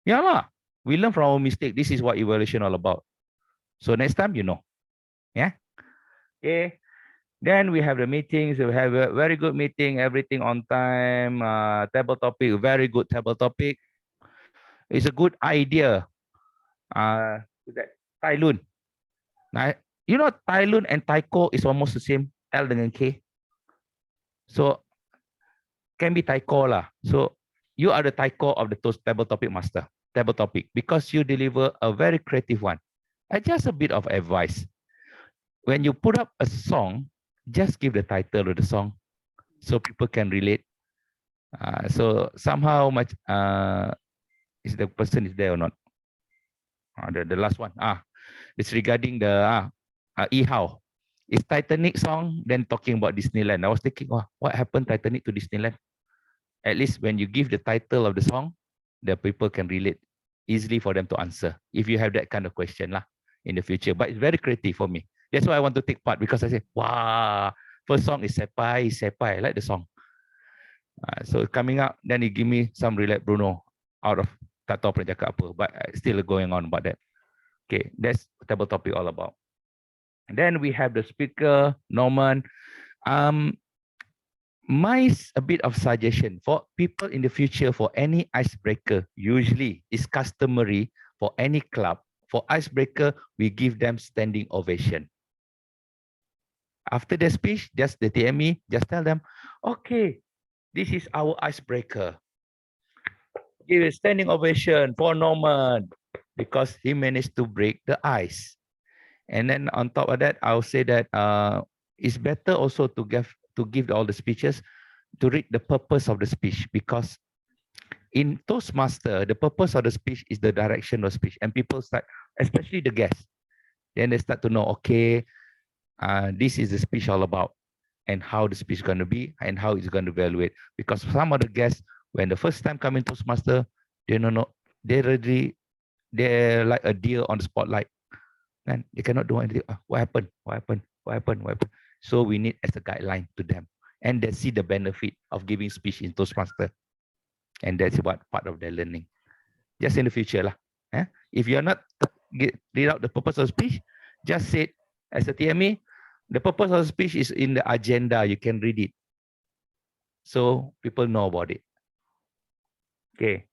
Yeah lah. We learn from our mistake. This is what evaluation all about. So next time you know. Yeah. Okay. Then we have the meetings. We have a very good meeting. Everything on time. Table topic. Very good table topic. It's a good idea. That Tai Lun. You know Tai Lun and Taiko is almost the same. L dengan K. So can be Taiko lah. So you are the Taiko of the table topic master. Table topic because you deliver a very creative one. Just a bit of advice. When you put up a song, just give the title of the song so people can relate. So somehow much is the person is there or not? The last one. It's regarding the Ihao. It's Titanic song, then talking about Disneyland. I was thinking, what happened Titanic to Disneyland? At least when you give the title of the song, the people can relate easily for them to answer. If you have that kind of question lah in the future, but it's very creative for me. That's why I want to take part because I say, wow, first song is Sepai. I like the song. So coming up, then he give me some relate Bruno out of tak tahu pernah cakap apa, but still going on about that. Okay, that's table topic all about. And then we have the speaker, Norman. My a bit of suggestion for people in the future for any icebreaker, usually it's customary for any club. For icebreaker, we give them standing ovation. After the speech, just the TME, just tell them, okay, this is our icebreaker. Give a standing ovation for Norman because he managed to break the ice. And then on top of that, I'll say that it's better also to give all the speeches to read the purpose of the speech, because in Toastmaster, the purpose of the speech is the direction of speech, and people start, especially the guests, then they start to know, okay, this is the speech all about, and how the speech is going to be, and how it's going to evaluate. Because some of the guests, when the first time coming Toastmaster, they don't know, they're like a deer on the spotlight, and they cannot do anything. What happened? So we need as a guideline to them, and they see the benefit of giving speech in Toastmaster, and that's what part of their learning. Just in the future lah. If you're not read out the purpose of speech, just say it as a TME. The purpose of the speech is in the agenda. You can read it. So people know about it. Okay.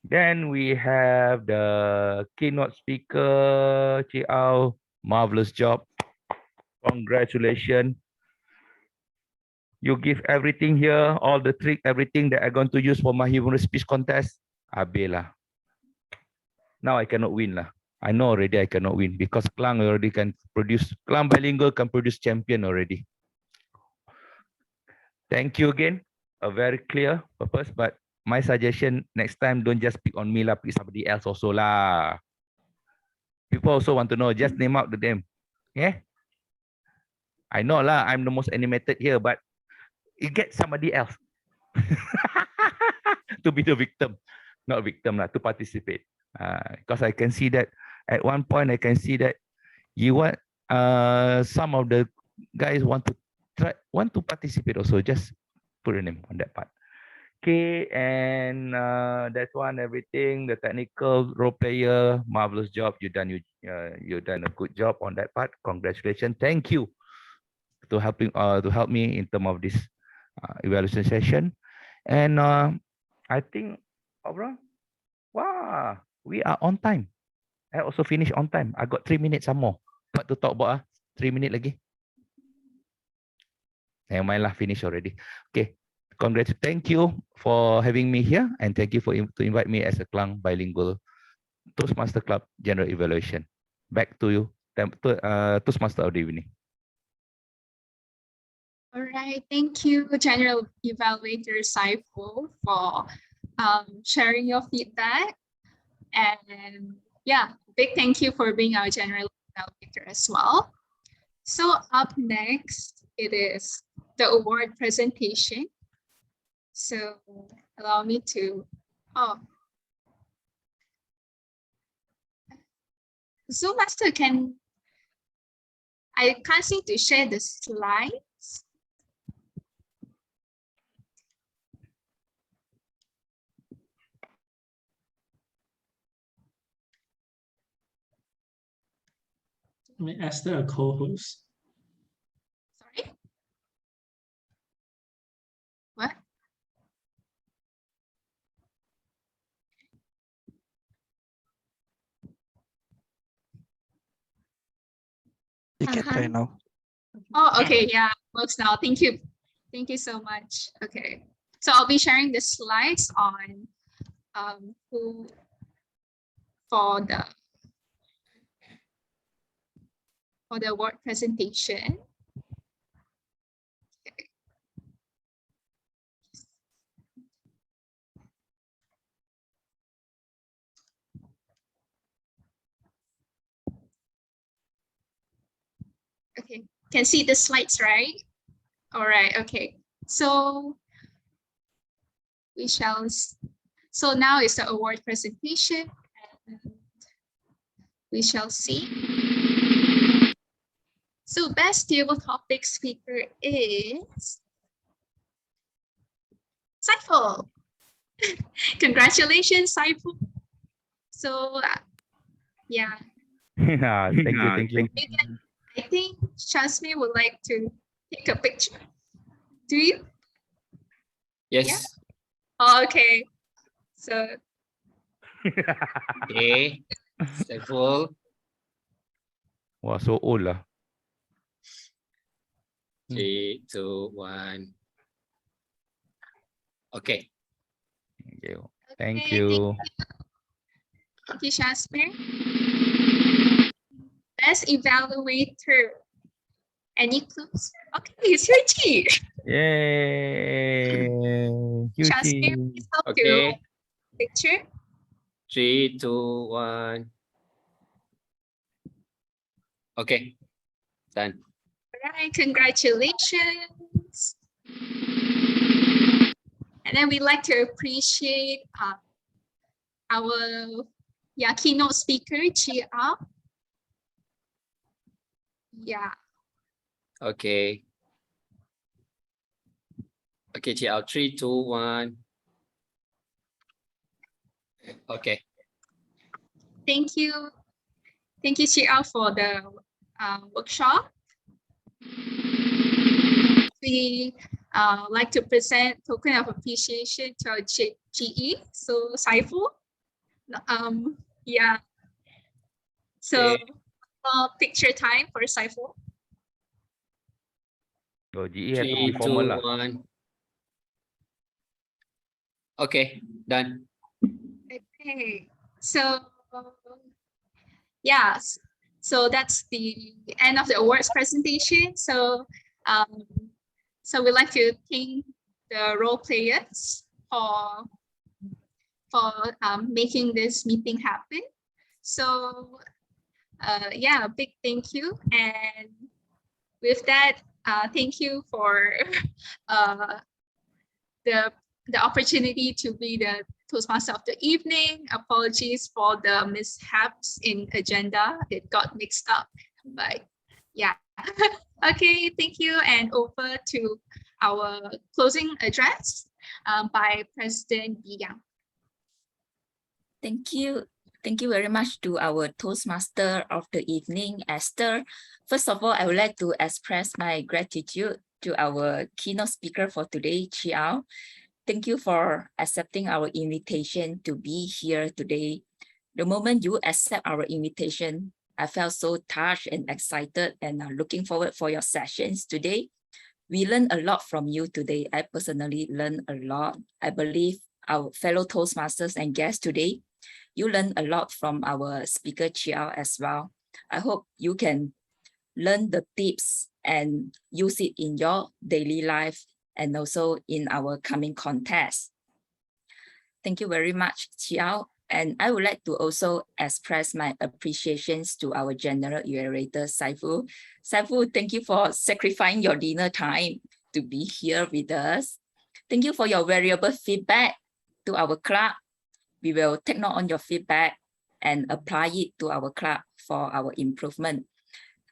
Then we have the keynote speaker, Chi Ao. Marvelous job. Congratulations. You give everything here, all the trick, everything that I'm going to use for my humorous speech contest. Habis lah. Now I cannot win lah. I know already I cannot win because Klang already can produce, Klang Bilingual can produce champion already. Thank you again. A very clear purpose, but my suggestion next time, don't just pick on me lah, pick somebody else also lah. People also want to know, just name out the name. Yeah. I know lah, I'm the most animated here, but you get somebody else to be the victim, not victim lah, to participate. Because I can see that at one point I can see that you want some of the guys want to participate also. Just put a name on that part. Okay, and that's one everything. The technical role player, marvelous job. You done a good job on that part. Congratulations. Thank you to help me in terms of this evaluation session. And I think overall, wow, we are on time. I also finished on time. I got 3 minutes some more. What to talk about? 3 minutes lagi. Never mind lah, finish already. Okay, congrats. Thank you for having me here, and thank you to invite me as a Klang Bilingual Toastmaster Club General Evaluation. Back to you, Toastmaster of the evening. All right, thank you, General Evaluator Saiful, for sharing your feedback. And yeah, big thank you for being our General Evaluator as well. So up next, it is the award presentation. So allow me to, Zoom Master, I can't seem to share the slides. May Esther a co-host. Sorry? What? You can try now. Oh, okay, yeah, works now. Thank you. Thank you so much. Okay, so I'll be sharing the slides on who for the award presentation. Okay, can see the slides, right? All right, okay. So so now is the award presentation. And we shall see. So best table topic speaker is Saiful. Congratulations, Saiful. So yeah. Yeah, thank you. I think Shasmi would like to take a picture. Do you? Yes. Yeah? Oh, okay. So. Okay. Saiful. Wow, so old lah. 3, 2, 1. Okay. Thank you. Thank you. Thank you, Shasmi. Best evaluator. Any clues? Okay, it's Yuji. Yay. Shasmi, Yuji. please help to Okay. picture. 3, 2, 1. Okay. Done. All right, congratulations. And then we'd like to appreciate our keynote speaker, Chi Ao. Yeah. Okay. Okay, Chi Ao. 3, 2, 1. Okay. Thank you. Thank you, Chi Ao, for the workshop. We like to present token of appreciation to our GE. So Saiful, yeah. So picture time for Saiful. Oh, GE have to be 3, 2, formal lah. 1. Okay, done. Okay, so yes, so that's the end of the awards presentation. So so we'd like to thank the role players for making this meeting happen. So yeah, a big thank you. And with that, thank you for the opportunity to be the Toastmaster of the evening. Apologies for the mishaps in agenda. It got mixed up, but yeah. Okay, thank you. And over to our closing address by President Yang. Thank you. Thank you very much to our Toastmaster of the evening, Esther. First of all, I would like to express my gratitude to our keynote speaker for today, Chiao. Thank you for accepting our invitation to be here today. The moment you accept our invitation, I felt so touched and excited and looking forward for your sessions today. We learned a lot from you today. I personally learned a lot. I believe our fellow Toastmasters and guests today, you learned a lot from our speaker Chiao as well. I hope you can learn the tips and use it in your daily life and also in our coming contest. Thank you very much, Chiao. And I would like to also express my appreciations to our general evaluator, Saiful. Saiful, thank you for sacrificing your dinner time to be here with us. Thank you for your valuable feedback to our club. We will take note on your feedback and apply it to our club for our improvement.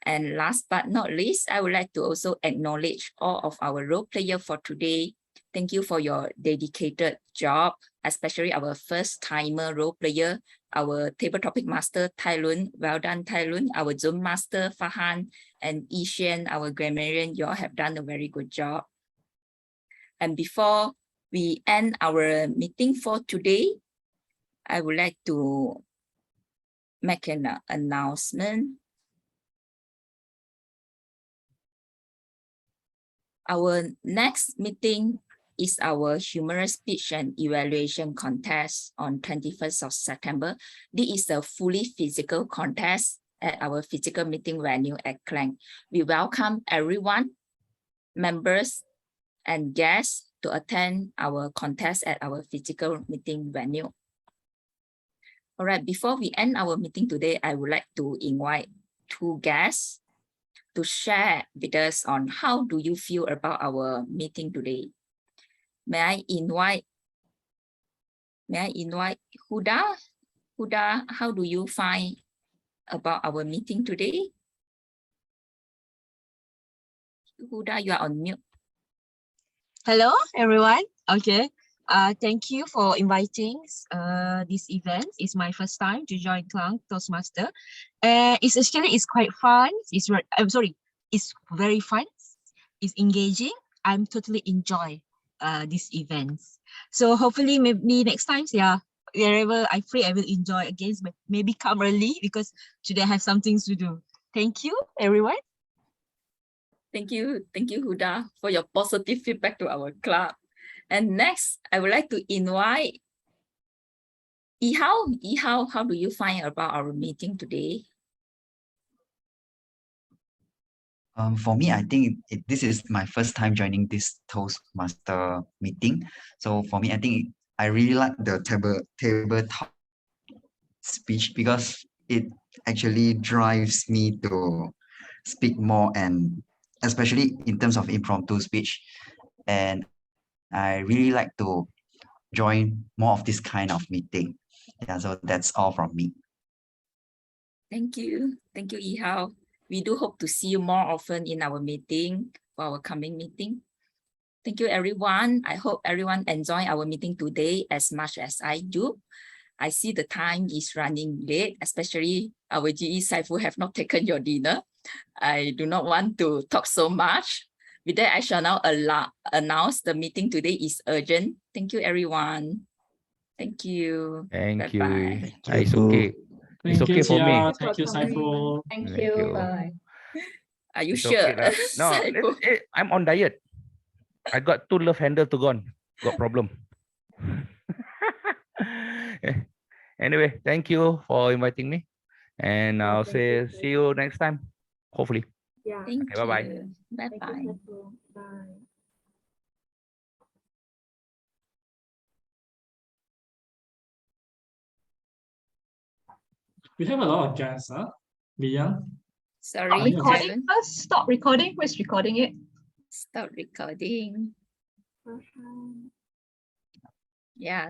And last but not least, I would like to also acknowledge all of our role players for today. Thank you for your dedicated job, especially our first timer role player, our table topic master, Tai Lun. Well done, Tai Lun. Our Zoom master, Fahan, and Ishan, our grammarian. You all have done a very good job. And before we end our meeting for today, I would like to make an announcement. Our next meeting is our humorous speech and evaluation contest on 21st of September. This is a fully physical contest at our physical meeting venue at Klang. We welcome everyone, members and guests to attend our contest at our physical meeting venue. All right, before we end our meeting today, I would like to invite two guests to share with us on how do you feel about our meeting today. May I invite Huda? Huda, how do you find about our meeting today? Huda, you are on mute. Hello, everyone. Okay. Thank you for inviting this event. It's my first time to join Klang Toastmaster. It's quite fun. It's very fun. It's engaging. I'm totally enjoy these events. So hopefully maybe next time, yeah, wherever I'm free, I will enjoy again. But maybe come early because today I have some things to do. Thank you, everyone. Thank you, Huda, for your positive feedback to our club. And next, I would like to invite Yihao. Yihao, how do you find about our meeting today? For me, I think this is my first time joining this Toastmaster meeting. So for me, I think I really like the tabletop speech because it actually drives me to speak more, and especially in terms of impromptu speech. And I really like to join more of this kind of meeting. Yeah, so that's all from me. Thank you, Yihao. We do hope to see you more often in our meeting for our coming meeting. Thank you, everyone. I hope everyone enjoy our meeting today as much as I do. I see the time is running late, especially our GE Saiful have not taken your dinner. I do not want to talk so much. With that, I shall now announce the meeting today is urgent. Thank you, everyone. Thank you. Thank you. Bye-bye. It's okay. It's Thank you, okay for me. Tia. Thank you, Saiful. Thank you. Bye. Are you It's sure? okay lah. No, Saiful? I'm on diet. I got 2 love handle to gone. Got problem. Anyway, thank you for inviting me. And I'll say see you next time. Hopefully. Yeah. Thank Okay, bye-bye. you. Bye-bye. Thank you, Saiful. Bye. We have a lot of guests, huh? Lian? Sorry, Are you okay? Thailand. First, stop recording. Who is recording it? Stop recording. Yeah.